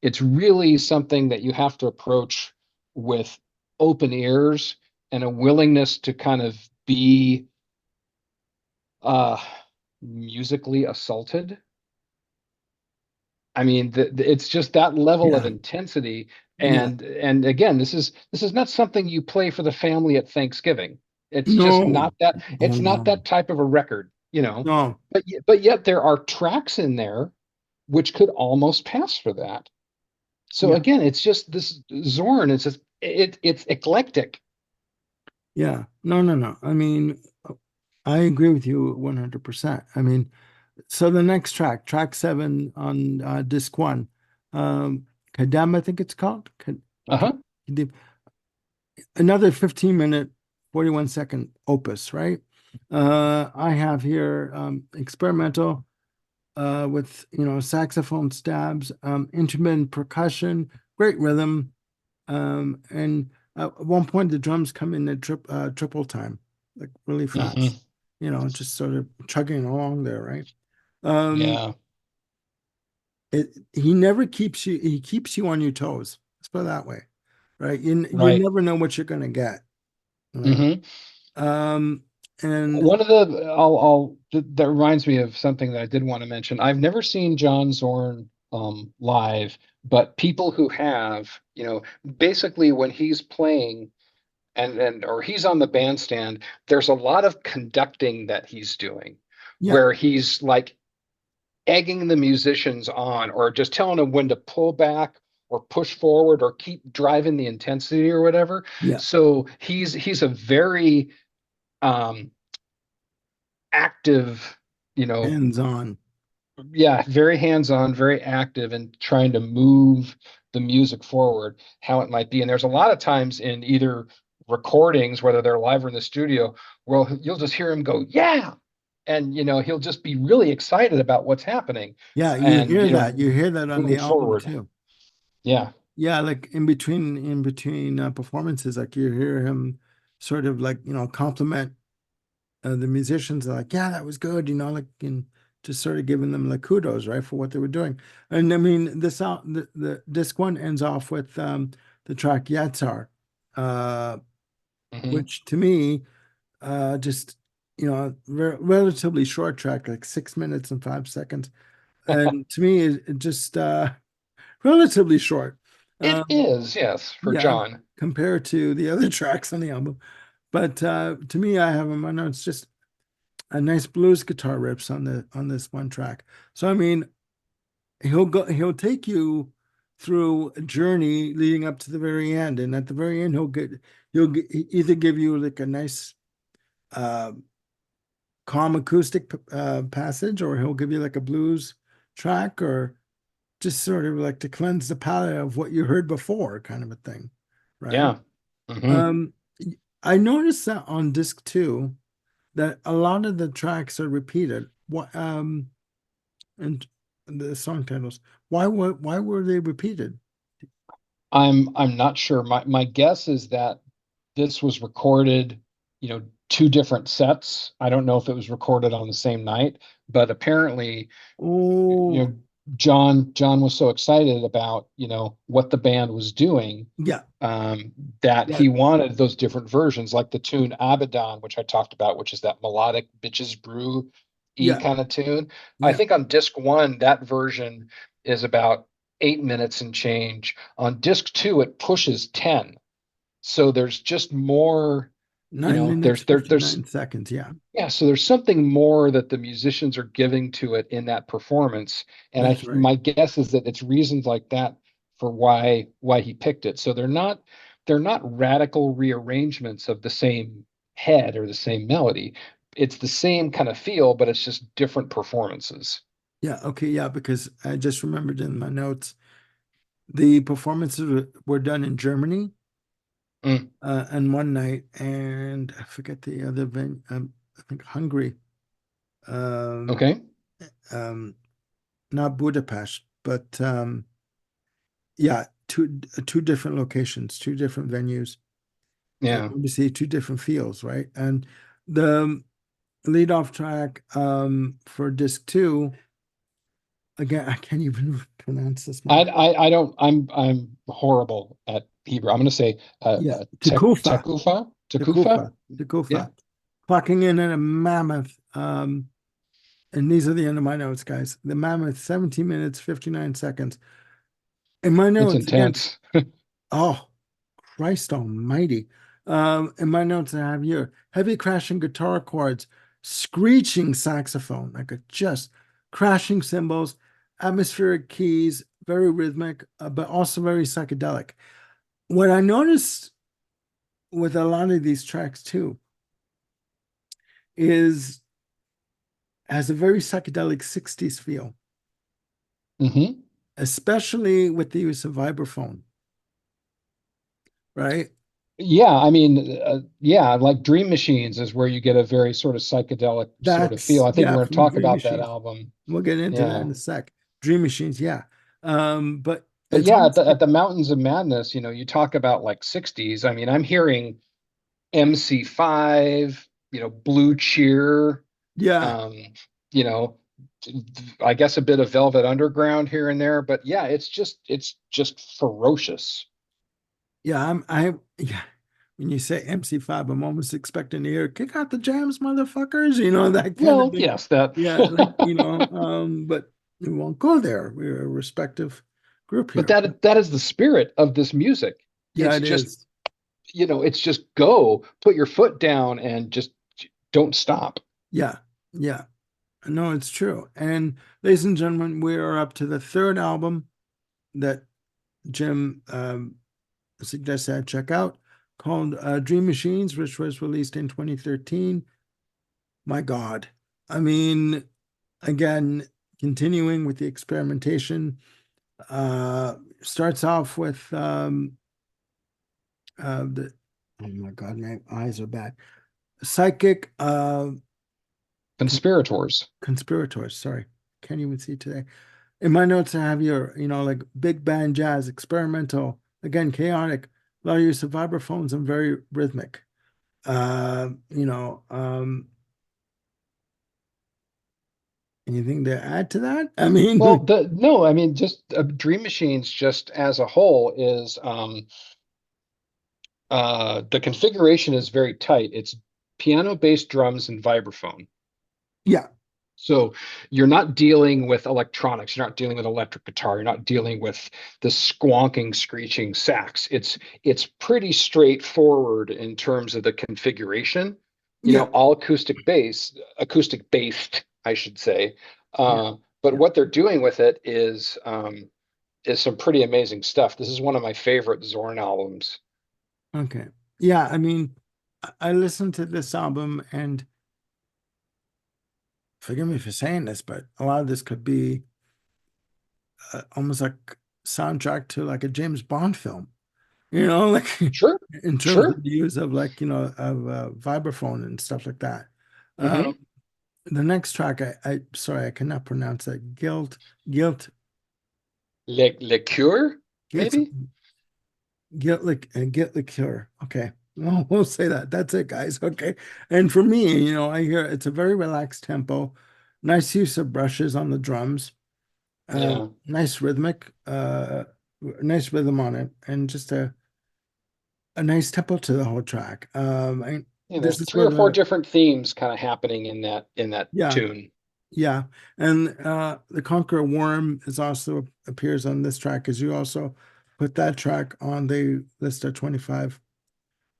it's really something that you have to approach with open ears and a willingness to kind of be uh musically assaulted. I mean, it's just that level of Yeah, intensity. yeah. And again, this is not something you play for the family at Thanksgiving. It's just No, not that. oh It's not no, that type of a record. no. But yet there are tracks in there which could almost pass for that. So Yeah, again, it's just this Zorn. It's eclectic. yeah. No, no, no. I mean, I agree with you 100%. I mean, so the next track, track seven on disc one, Kadam, I think it's called. Uh-huh. Another 15-minute, 41-second opus, right? I have here experimental with saxophone stabs, intermittent percussion, great rhythm, and at one point the drums come in at triple time, like really Hmm. fast. Just sort of chugging along there, right? Um, Yeah. he never keeps you, he keeps you on your toes. Let's put it that way, right? You Right. never know what you're gonna get, right? Hmm. Um, and One of the that reminds me of something that I did want to mention. I've never seen John Zorn live, but people who have, basically when he's playing and or he's on the bandstand, there's a lot of conducting that he's doing yeah, where he's like egging the musicians on or just telling them when to pull back or push forward or keep driving the intensity or whatever. yeah, So he's a very um active, you know, hands on. yeah, very hands-on, very active and trying to move the music forward, how it might be. And there's a lot of times in either recordings, whether they're live or in the studio, where you'll just hear him go, yeah. And he'll just be really excited about what's happening Yeah, you and hear that. You hear that on the moving album forward. too. Yeah. Yeah, like in between performances, like you hear him sort of like, compliment the musicians, are like, yeah, that was good, like, and just sort of giving them like kudos, right, for what they were doing. And I mean, the disc one ends off with the track Yatsar, uh, Hmm. which to me, just relatively short track, like 6 minutes and 5 seconds, and to me, it just relatively short. It Um, is, yes, for yeah, John. compared to the other tracks on the album. But to me, I have in my notes just a nice blues guitar riffs on this one track. So I mean, he'll take you through a journey leading up to the very end, and at the very end, either give you like a nice uh, calm acoustic passage, or he'll give you like a blues track, or just sort of like to cleanse the palate of what you heard before, kind of a thing, right? Yeah. Hmm. Um, I noticed that on disc two that a lot of the tracks are repeated. What and the song titles. Why were they repeated? I'm not sure. My guess is that this was recorded, two different sets. I don't know if it was recorded on the same night, but apparently, you Oh, know, John was so excited about, what the band was doing, yeah, um, that yeah, he wanted those different versions, like the tune Abaddon, which I talked about, which is that melodic bitches brew E yeah, kind of tune. I yeah. think on disc one, that version is about 8 minutes and change. On disc two, it pushes 10. So there's just more, Nine minutes, there's 59 seconds. Yeah, yeah, so there's something more that the musicians are giving to it in that performance. And that's right. my guess is that it's reasons like that for why he picked it. So they're not radical rearrangements of the same head or the same melody. It's the same kind of feel, but it's just different performances. Yeah, okay, yeah, because I just remembered in my notes the performances were done in Germany Mm, and one night, and I forget the other venue. I think Hungary. Um, okay. um, not Budapest, but yeah, two different locations, two different venues, and Yeah. obviously two different feels, right? And the lead off track for disc two, again, I can't even pronounce this I one. I, I don't I'm horrible at Hebrew. I'm going to say Yeah, Takufa, Tekufa. Yeah. Takufa, clocking in at a mammoth. And these are the end of my notes, guys. The mammoth, 17 minutes, 59 seconds. In my It's notes, again, intense. oh, Christ almighty. In my notes I have here, heavy crashing guitar chords, screeching saxophone, like a just crashing cymbals, atmospheric keys, very rhythmic, but also very psychedelic. What I noticed with a lot of these tracks too is has a very psychedelic 60s feel, Hmm. especially with the use of vibraphone, right? Yeah, I mean, yeah, like Dream Machines is where you get a very sort of psychedelic sort of feel. That's, I think yeah, we're going to from talk Dream about that Machines. album. We'll get into that Yeah. in a sec. Dream Machines, yeah. But But it's yeah, almost at like, the Mountains of Madness, you talk about like 60s. I mean, I'm hearing MC5, Blue Cheer, yeah, um, you know, I guess a bit of Velvet Underground here and there, but yeah, it's just ferocious. Yeah. When you say MC5, I'm almost expecting to hear kick out the jams, motherfuckers, you know, that kind of Well, thing. yes, that, Yeah, like, but we won't go there. We're a respective group but here. that is the spirit of this music. Yeah, It's it just, is. it's just go, put your foot down and just don't stop. Yeah, yeah. No, it's true. And ladies and gentlemen, we are up to the third album that Jim suggested I check out, called Dream Machines, which was released in 2013. My God. I mean, again, continuing with the experimentation, starts off with the oh my God, my eyes are bad. Psychic Conspirators. conspirators. Sorry, can't even see today. In my notes, I have your, like big band jazz, experimental, again, chaotic, a lot of use of vibraphones and very rhythmic. Uh, you know, um, Anything to add to that? I Well, mean, the no, I mean, just Dream Machines, just as a whole, is the configuration is very tight. It's piano, bass, drums, and vibraphone. yeah, So you're not dealing with electronics, you're not dealing with electric guitar, you're not dealing with the squonking, screeching sax. It's pretty straightforward in terms of the configuration. yeah, All acoustic based, I should say. yeah, But yeah. what they're doing with it is some pretty amazing stuff. This is one of my favorite Zorn albums. Okay. Yeah, I mean, I listened to this album and forgive me for saying this, but a lot of this could be almost like soundtrack to like a James Bond film, like Sure, in terms sure. of the use of like, of vibraphone and stuff like that. Hmm. The next track, sorry, I cannot pronounce that. Le Cure, Guilt, maybe? Guilt liqueur. Okay. Well, we'll say that. That's it, guys. Okay. And for me, I hear it's a very relaxed tempo, nice use of brushes on the drums, Yeah. nice nice rhythm on it, and just a nice tempo to the whole track. This is Three where or four the different themes kind of happening in that yeah, tune. yeah, and the Conqueror Worm is also appears on this track, as you also put that track on the list of 25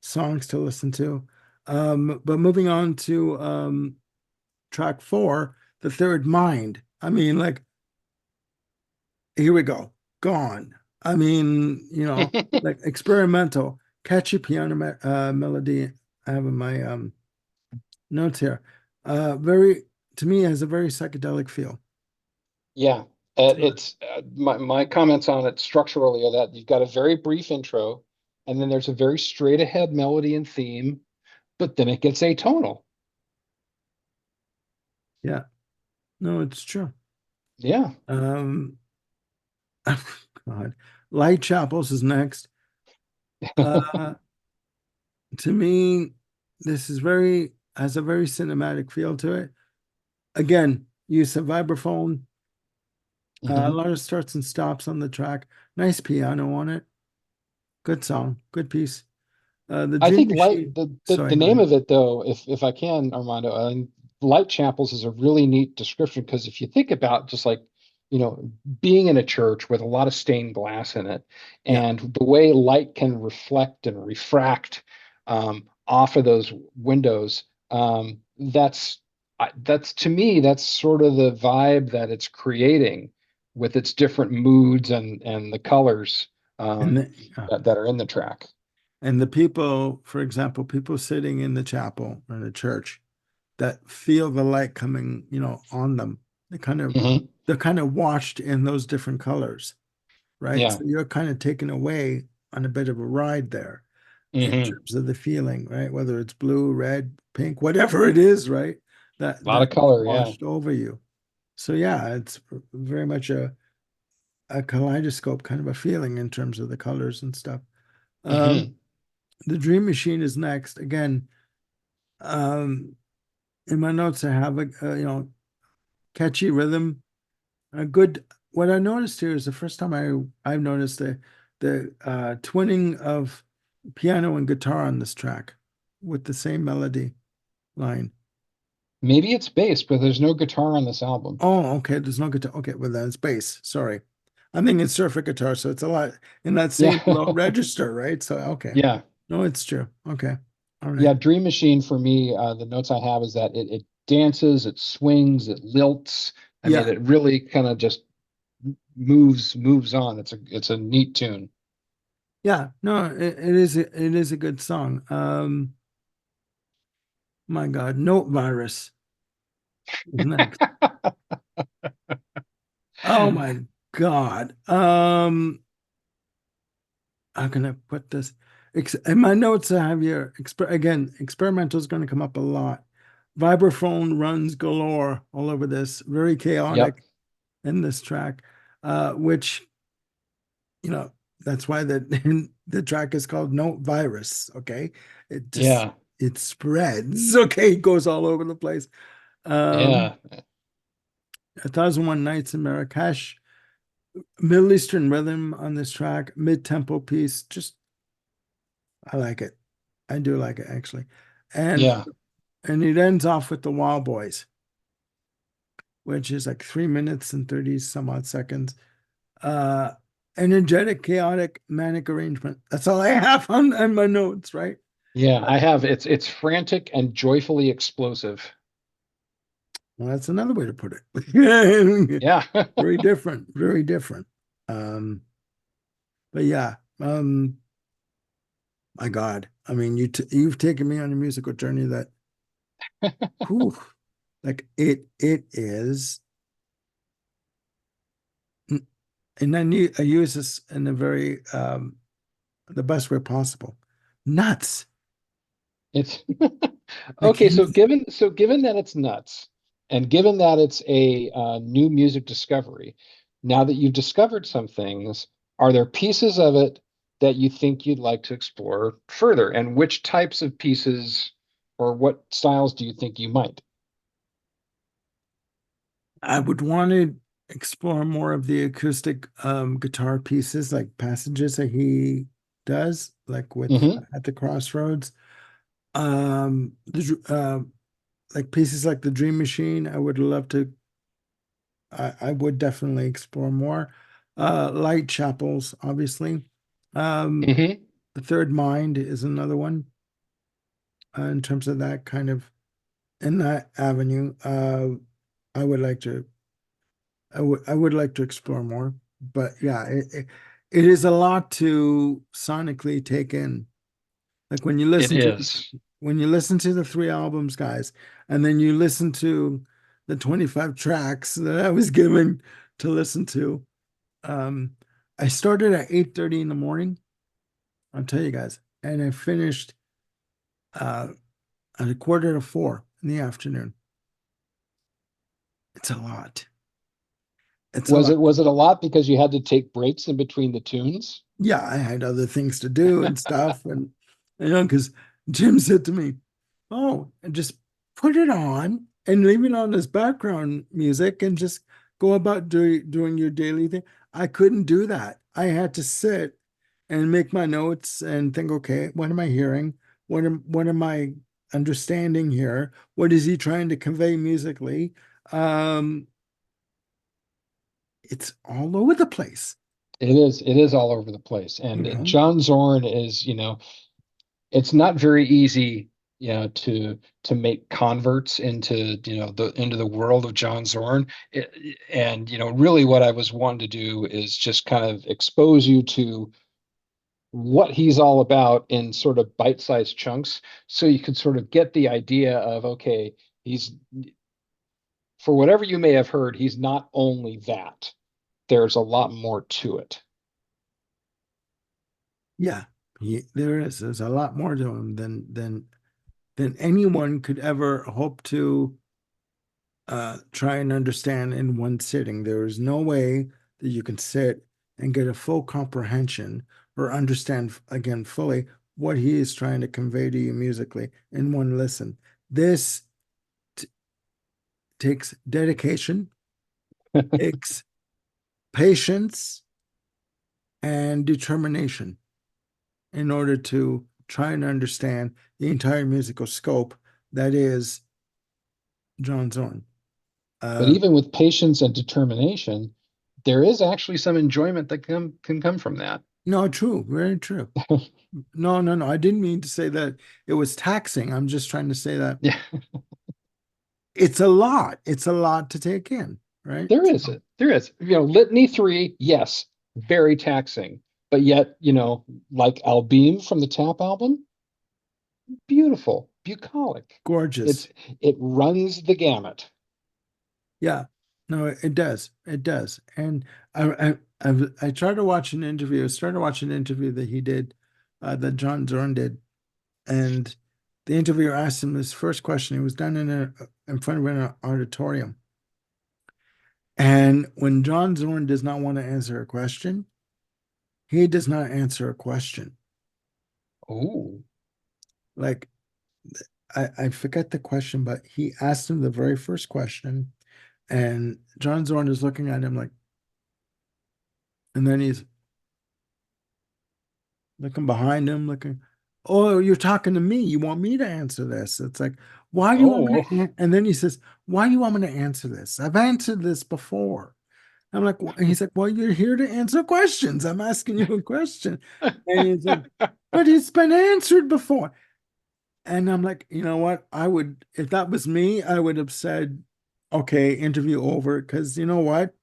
songs to listen to. But moving on to track four, The Third Mind. I mean, like, here we go. Gone. I mean, like experimental, catchy piano melody. I have in my notes here. Very, to me, it has a very psychedelic feel. Yeah, it's my comments on it structurally are that you've got a very brief intro, and then there's a very straight ahead melody and theme, but then it gets atonal. Yeah, no, it's true. Yeah. Um, God, Light Chapels is next. Uh, to me, this is very has a very cinematic feel to it. Again, use of vibraphone, a Hmm. lot of starts and stops on the track. Nice piano on it. Good song, good piece. The I Dream think light Machine. the Sorry, go name ahead. of it though, if I can, Armando, light chapels is a really neat description because if you think about just like being in a church with a lot of stained glass in it, Yeah, and the way light can reflect and refract off of those windows, that's to me that's sort of the vibe that it's creating with its different moods and the colors and um, the, yeah. that are in the track. And the people, for example, people sitting in the chapel or in the church that feel the light coming, on them. They kind of Mhm. they're kind of washed in those different colors, right? Yeah. So you're kind of taken away on a bit of a ride there in Hmm. terms of the feeling, right? Whether it's blue, red, pink, whatever it is, right? That A lot of is color, yeah. washed over you. So yeah, it's very much a kaleidoscope kind of a feeling in terms of the colors and stuff. Um, Hmm. the Dream Machine is next. Again, um, in my notes I have catchy rhythm, a good. What I noticed here is the first time I've noticed the twinning of piano and guitar on this track with the same melody line. Maybe it's bass, but there's no guitar on this album. Oh, okay. There's no guitar. Okay, well then it's bass. Sorry. I'm thinking surfer guitar, so it's a lot in that Yeah. same low register, right? So okay. Yeah. No, it's true. Okay. All right. Yeah. Dream Machine for me, the notes I have is that it dances, it swings, it lilts. I mean, Yeah. it really kind of just moves on. It's a neat tune. Yeah. No, it is a good song. My God, Note Virus is next. Oh my God. How can I put this? In my notes, I have here again, experimental is going to come up a lot. Vibraphone runs galore all over this, very Yep. chaotic in this track, which, you know, that's why the track is called Note Virus. Okay. It just, Yeah. it spreads. Okay. It goes all over the place. Um, Yeah. 1001 Nights in Marrakesh, Middle Eastern rhythm on this track, mid-tempo piece. Just, I like it. I do like it actually. And Yeah. and it ends off with the Wild Boys, which is like 3 minutes and 30 some odd seconds. Uh Energetic, chaotic, manic arrangement. That's all I have on my notes, right? Yeah. I have it's frantic and joyfully explosive. Well, that's another way to put it. Yeah. Very different, very different. Um, but yeah, my God. I mean, you've taken me on a musical journey that, whew, like it is, and I use this in a very the best way possible. Nuts. It's Like okay. So he's given that it's nuts, and given that it's a new music discovery, now that you've discovered some things, are there pieces of it that you think you'd like to explore further? And which types of pieces or what styles do you think you might? I would want to explore more of the acoustic guitar pieces, like passages that he does, like with Hmm. At the Crossroads. Like pieces like the Dream Machine, I would love to. I would definitely explore more. Light Chapels, obviously. Um, Hmm. the Third Mind is another one in terms of that kind of in that avenue. I would like to. I would like to explore more, but yeah, it is a lot to sonically take in. Like It is. when you listen to the three albums, guys, and then you listen to the 25 tracks that I was given to listen to. Um, I started at 8:30 in the morning, I'll tell you guys, and I finished uh at a quarter to four in the afternoon. It's a lot. It's a Was lot. it a lot because you had to take breaks in between the tunes? Yeah, I had other things to do and stuff. And, because Jim said to me, oh, and just put it on and leave it on as background music and just go about doing your daily thing. I couldn't do that. I had to sit and make my notes and think, okay, what am I hearing? What am I understanding here? What is he trying to convey musically? Um, it's all over the place, It is all over the place. you And know. John Zorn is, it's not very easy, to make converts into the world of John Zorn. And really what I was wanting to do is just kind of expose you to what he's all about in sort of bite-sized chunks, so you could sort of get the idea of, okay, he's for whatever you may have heard, he's not only that. There's a lot more to it. Yeah, there is. There's a lot more to him than anyone could ever hope to try and understand in one sitting. There is no way that you can sit and get a full comprehension or understand again fully what he is trying to convey to you musically in one listen. This takes dedication, takes patience, and determination in order to try and understand the entire musical scope that is John Zorn. But even with patience and determination, there is actually some enjoyment that can come from that. No, true, very true. No, no, no. I didn't mean to say that it was taxing. I'm just trying to say that Yeah, it's a lot. It's a lot to take in, right? there is it. There is. Litany 3, yes, very taxing. But yet, like Albeam from the Tap album, beautiful, bucolic. Gorgeous. It runs the gamut. Yeah. No, it does. It does. And I tried to watch an interview. I started watching an interview that he did, that John Zorn did, and the interviewer asked him his first question. It was done in front of an auditorium. And when John Zorn does not want to answer a question, he does not answer a question. Oh, Like I forget the question, but he asked him the very first question, and John Zorn is looking at him like, and then he's looking behind him, looking, oh, you're talking to me. You want me to answer this? It's like, why do you want me oh, to? And then he says, why do you want me to answer this? I've answered this before. I'm like, and he's like, well, you're here to answer questions. I'm asking you a question. And he's like, but it's been answered before. And I'm like, you know what? I would, if that was me, I would have said, okay, interview over. Because you know what?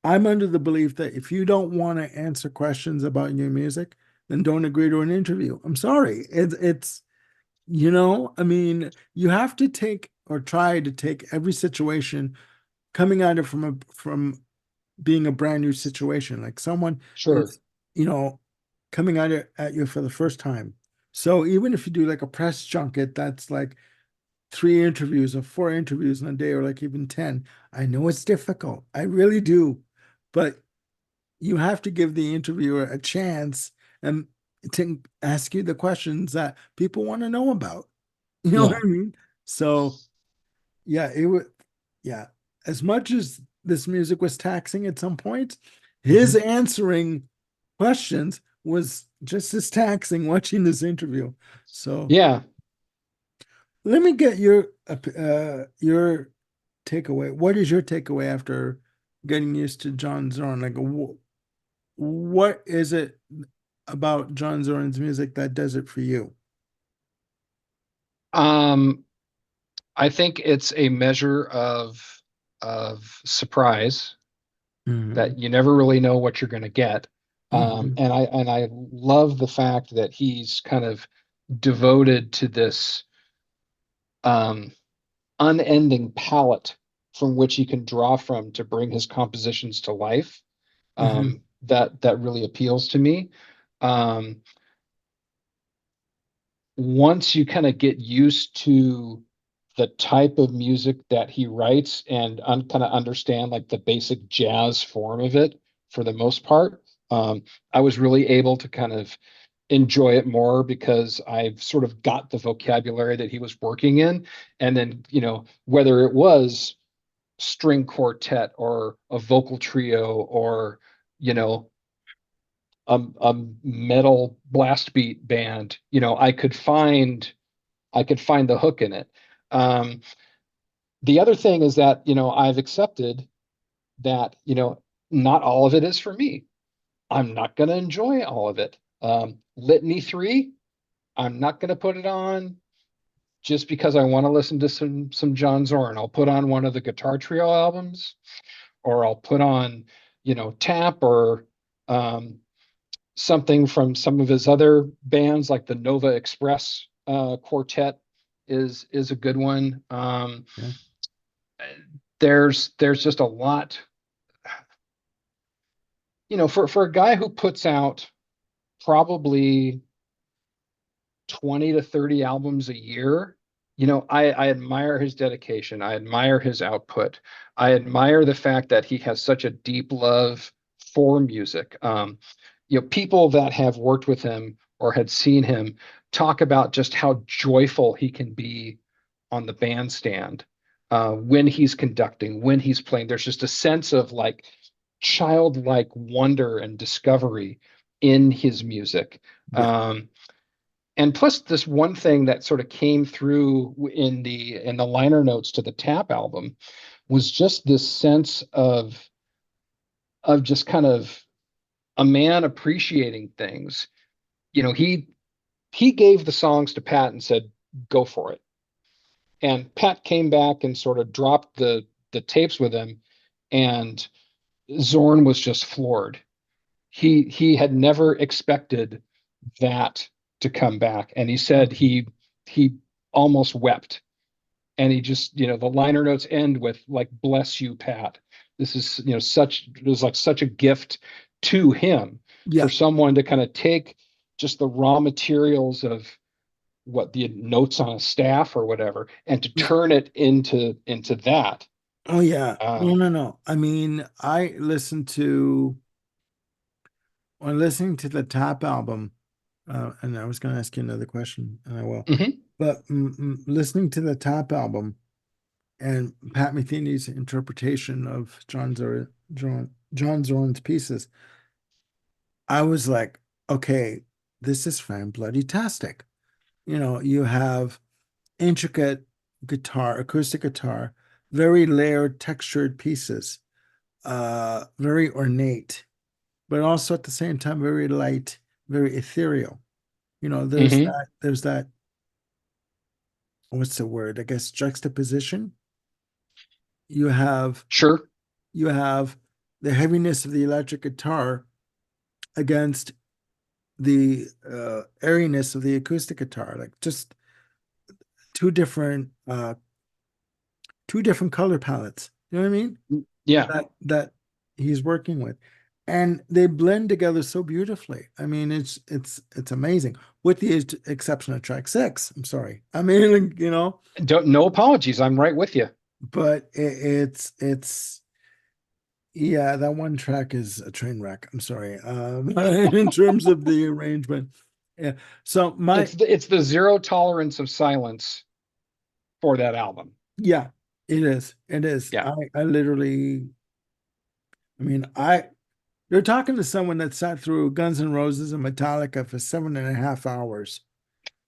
I'm under the belief that if you don't want to answer questions about your music, then don't agree to an interview. I'm sorry. I mean, you have to take or try to take every situation coming at it from being a brand new situation. Like someone sure, is, you know, coming at you for the first time. So even if you do like a press junket, that's like 3 interviews or 4 interviews in a day, or like even 10. I know it's difficult. I really do. But you have to give the interviewer a chance and to ask you the questions that people want to know about. You know what yeah. I mean? So yeah, it would, yeah. As much as this music was taxing at some point, his Mhm. answering questions was just as taxing watching this interview. So Yeah. let me get your takeaway. What is your takeaway after getting used to John Zorn? Like, what is it about John Zorn's music that does it for you? Um, I think it's a measure of surprise Hmm. that you never really know what you're going to get. Hmm. And I love the fact that he's kind of devoted to this um, unending palette from which he can draw from to bring his compositions to life. Hmm. That really appeals to me. Um, Once you kind of get used to the type of music that he writes and kind of understand like the basic jazz form of it for the most part, I was really able to kind of enjoy it more because I've sort of got the vocabulary that he was working in. And then, whether it was string quartet or a vocal trio or, you know, a metal blast beat band, I could find the hook in it. Um, the other thing is that, I've accepted that, not all of it is for me. I'm not going to enjoy all of it. Litany 3, I'm not going to put it on just because I want to listen to some John Zorn. I'll put on one of the Guitar Trio albums, or I'll put on, Tap, or um, something from some of his other bands, like the Nova Express quartet is a good one. Yeah. There's just a lot, for a guy who puts out probably 20 to 30 albums a year. I admire his dedication. I admire his output. I admire the fact that he has such a deep love for music. People that have worked with him or had seen him talk about just how joyful he can be on the bandstand, when he's conducting, when he's playing. There's just a sense of like childlike wonder and discovery in his music. Yeah. And plus this one thing that sort of came through in the liner notes to the Tap album was just this sense of just kind of a man appreciating things. You know, he gave the songs to Pat and said, "Go for it." And Pat came back and sort of dropped the tapes with him, and Zorn was just floored. He had never expected that to come back, and he said he almost wept. And he just, the liner notes end with like, "Bless you, Pat." This is, it was like such a gift to him for Yeah. someone to kind of take just the raw materials of what the notes on a staff or whatever, and to Yeah. turn it into that. Oh yeah. No, Um, no, no. I mean, when listening to the Tap album, and I was going to ask you another question, and I will. mhm. But listening to the Tap album and Pat Metheny's interpretation of John Zorn's pieces, I was like, okay, this is fan bloody tastic. You have intricate guitar, acoustic guitar, very layered, textured pieces, very ornate, but also at the same time very light, very ethereal. Mhm. There's that, what's the word? I guess juxtaposition. You have Sure. you have the heaviness of the electric guitar against the airiness of the acoustic guitar, like just two different uh two different color palettes. You know what I mean? Yeah. That he's working with. And they blend together so beautifully. I mean, it's amazing, with the exception of track six. I'm sorry. I mean, No apologies. I'm right with you. but it's yeah, that one track is a train wreck. I'm sorry. In terms of the arrangement. Yeah. So It's the zero tolerance of silence for that album. yeah, it is. It is. Yeah. I literally, I mean, you're talking to someone that sat through Guns N' Roses and Metallica for 7.5 hours.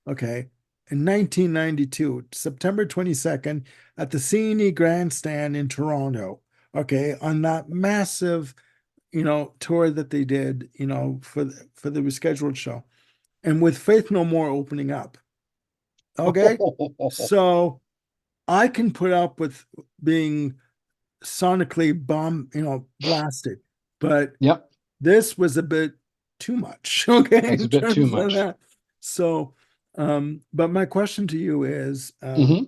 Okay. In 1992, September 22nd, at the CNE Grandstand in Toronto. Okay. On that massive, tour that they did, for the rescheduled show. And with Faith No More opening up. Okay. So I can put up with being sonically blasted, but Yep. this was a bit too much, okay, That's a in bit too terms of much. that. So, but my question to you is, Hmm.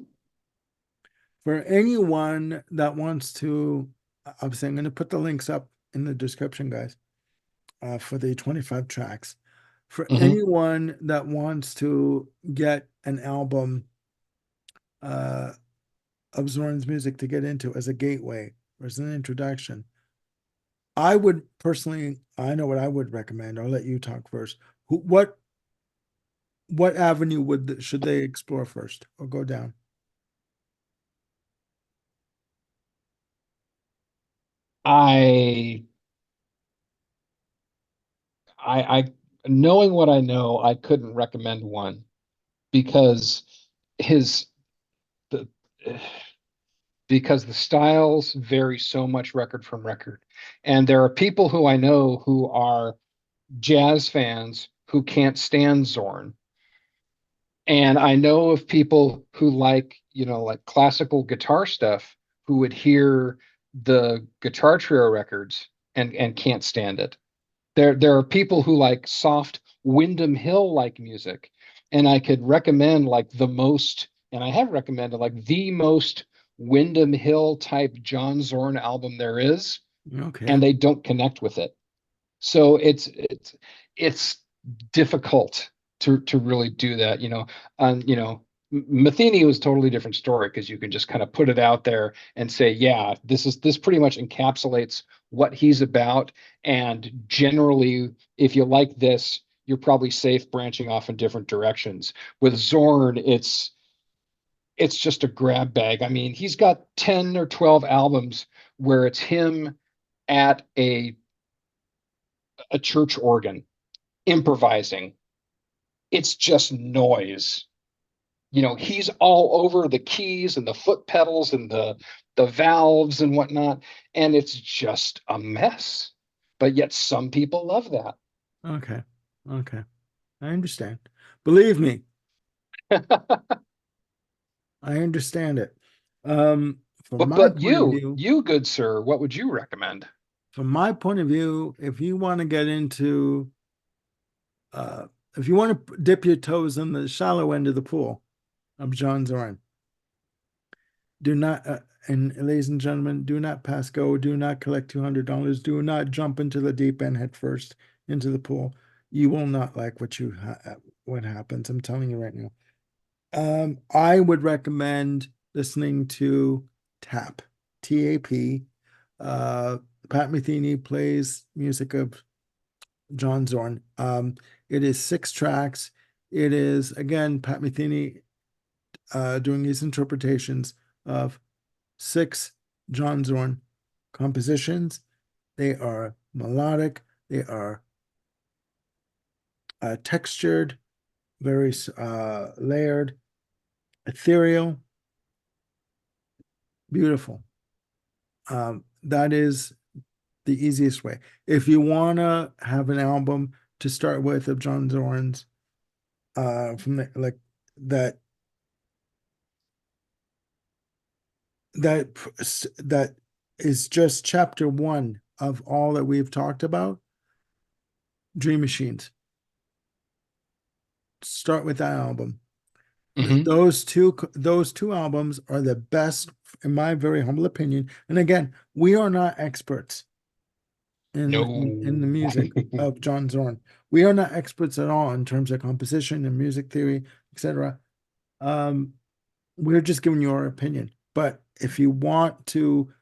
for anyone that wants to, obviously, I'm going to put the links up in the description, guys, for the 25 tracks. For Hmm. anyone that wants to get an album uh, of Zorn's music to get into as a gateway or as an introduction, I would personally, I know what I would recommend. I'll let you talk first. What avenue should they explore first or go down? I, I, knowing what I know, I couldn't recommend one because his the because the styles vary so much record from record, and there are people who I know who are jazz fans who can't stand Zorn. And I know of people who like classical guitar stuff who would hear the Guitar Trio records and can't stand it. There are people who like soft Windham Hill like music, and I could recommend like and I have recommended like the most Windham Hill type John Zorn album there is, Okay. and they don't connect with it. So it's difficult to really do that, Matheny was a totally different story because you can just kind of put it out there and say, yeah, this pretty much encapsulates what he's about. And generally, if you like this, you're probably safe branching off in different directions. With Zorn, it's just a grab bag. I mean, he's got 10 or 12 albums where it's him at a church organ improvising. It's just noise. He's all over the keys and the foot pedals and the valves and whatnot, and it's just a mess. But yet some people love that. Okay. Okay. I understand. Believe me, I understand it. From my But point of you, view, you good sir, what would you recommend? if you want to get into uh if you want to dip your toes in the shallow end of the pool of John Zorn, do not and ladies and gentlemen, do not pass go, do not collect $200, do not jump into the deep end head first into the pool. You will not like what happens. I'm telling you right now. I would recommend listening to Tap, TAP. Uh, Pat Metheny plays music of John Zorn. It is 6 tracks. It is again Pat Metheny doing his interpretations of 6 John Zorn compositions. They are melodic. They are textured, very layered, ethereal, beautiful. That is the easiest way. If you want to have an album to start with of John Zorn's, from the, like that that that is just chapter one of all that we've talked about, Dream Machines. Start with that album. Hmm. Those two albums are the best, in my very humble opinion. And again, we are not experts in the No. music of John Zorn. We are not experts at all in terms of composition and music theory, etc. Um, we're just giving you our opinion. But if you want to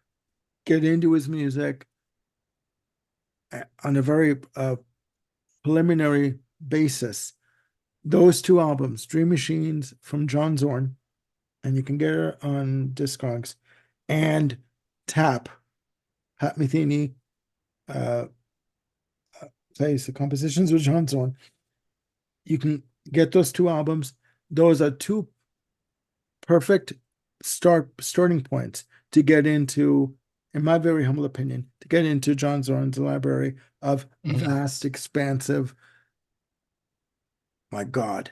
get into his music on a very preliminary basis, those two albums, Dream Machines from John Zorn, and you can get it on Discogs, and Tap, Pat Metheny uh, plays the compositions with John Zorn. You can get those two albums. Those are two perfect starting points to get into, in my very humble opinion, to get into John Zorn's library of Mhm. vast, expansive, my God,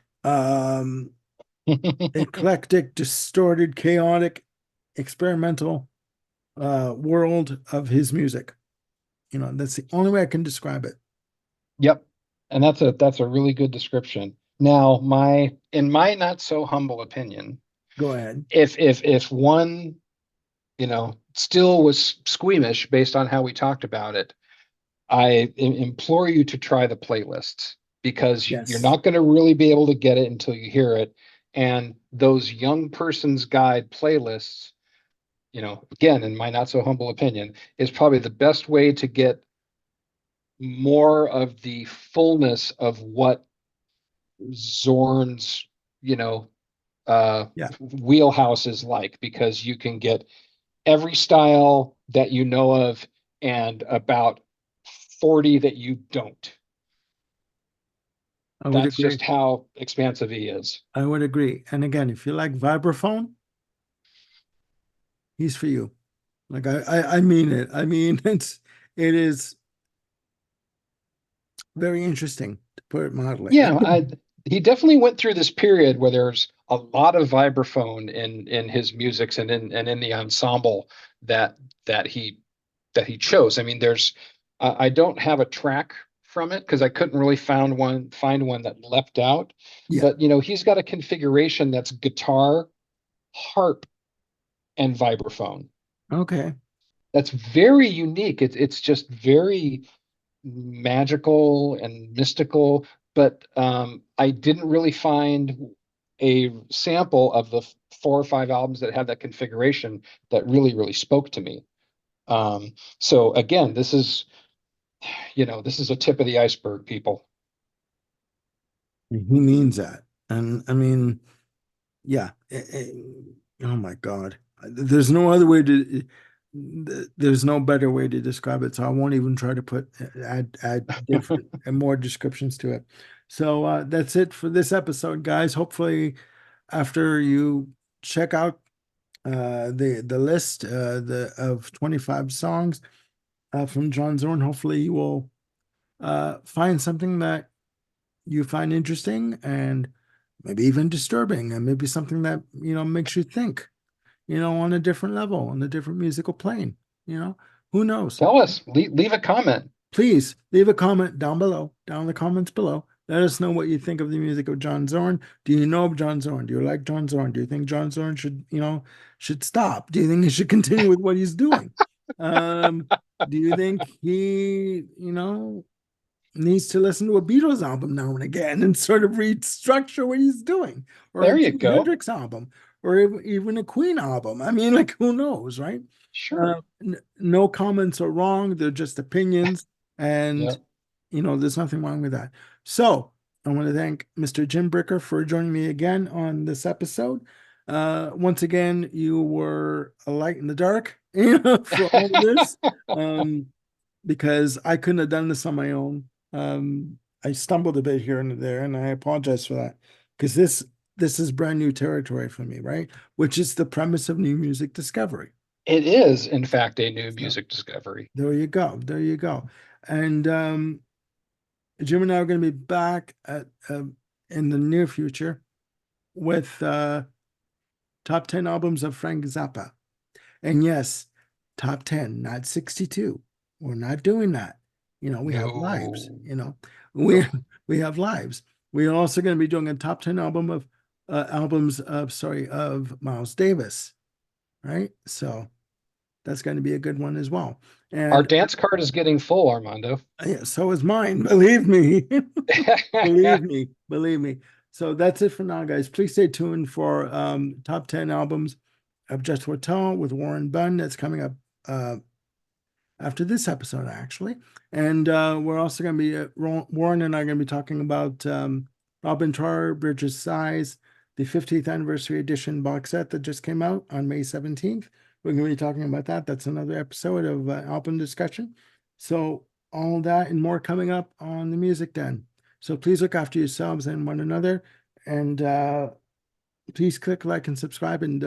eclectic, distorted, chaotic, experimental world of his music. That's the only way I can describe it. Yep. And that's a really good description. Now, in my not so humble opinion, Go ahead. if one, still was squeamish based on how we talked about it, I implore you to try the playlists because you're Yes. not going to really be able to get it until you hear it. And those young person's guide playlists, again, in my not so humble opinion, is probably the best way to get more of the fullness of what Zorn's, you know, uh, Yeah. wheelhouse is like, because you can get every style that you know of and about 40 that you don't. I would That's agree. just how expansive he is. I would agree. And again, if you like vibraphone, he's for you. Like I mean it. I mean it is very interesting to put it mildly. Yeah, he definitely went through this period where there's a lot of vibraphone in his musics and in the ensemble that that he that he chose. I mean, I don't have a track from it because I couldn't really find one that leapt out. Yeah. But he's got a configuration that's guitar, harp, and vibraphone. Okay. That's very unique. It's just very magical and mystical, but I didn't really find a sample of the 4 or 5 albums that had that configuration that really spoke to me. So again, this is a tip of the iceberg, people. He means that. And I mean, Yeah. Oh my God. There's no other way to, there's no better way to describe it. So I won't even try to add different and more descriptions to it. So that's it for this episode, guys. Hopefully, after you check out the list the of 25 songs from John Zorn, hopefully you will find something that you find interesting and maybe even disturbing, and maybe something that makes you think, on a different level, on a different musical plane. Who knows? Tell us, leave a comment. Please leave a comment down below, down in the comments below. Let us know what you think of the music of John Zorn. Do you know of John Zorn? Do you like John Zorn? Do you think John Zorn should stop? Do you think he should continue with what he's doing? Um, do you think he, needs to listen to a Beatles album now and again and sort of restructure what he's doing, or a There you Jimi go. Hendrix album, or even a Queen album? I mean, like, who knows, right? Sure. No comments are wrong. They're just opinions. And, Yep. there's nothing wrong with that. So I want to thank Mr. Jim Bricker for joining me again on this episode. Once again, you were a light in the dark, for all of this. Um, because I couldn't have done this on my own. I stumbled a bit here and there, and I apologize for that because this is brand new territory for me, right? Which is the premise of new music discovery. It is, in fact, a new So music discovery. there you go, there you go. And Jim and I are going to be back in the near future with top 10 albums of Frank Zappa. And yes, top 10, not 62. We're not doing that. We have lives, No. we No. we have lives. We're also going to be doing a top 10 albums of Miles Davis, right? So that's going to be a good one as well. Our And dance card is getting full, Armando. yeah, so is mine, believe me. Believe me, believe me. So that's it for now, guys. Please stay tuned for top 10 albums of Just Hotel with Warren Bunn. That's coming up after this episode, actually. And we're also going to be, Warren and I are going to be talking about Robin Trower, Bridges Size, the 50th anniversary edition box set that just came out on May 17th. We're going to be talking about that. That's another episode of album discussion. So all that and more coming up on the Music Den. So please look after yourselves and one another. And please click like and subscribe, and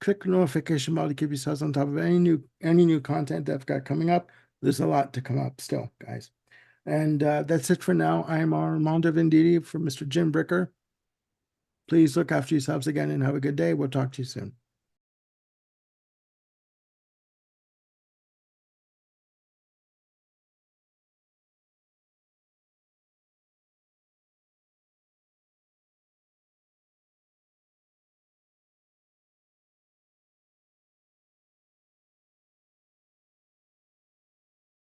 click the notification bell to keep yourselves on top of any new content that I've got coming up. There's a lot to come up still, guys. And that's it for now. I'm Armando Venditti for Mr. Jim Bricker. Please look after yourselves again and have a good day. We'll talk to you soon.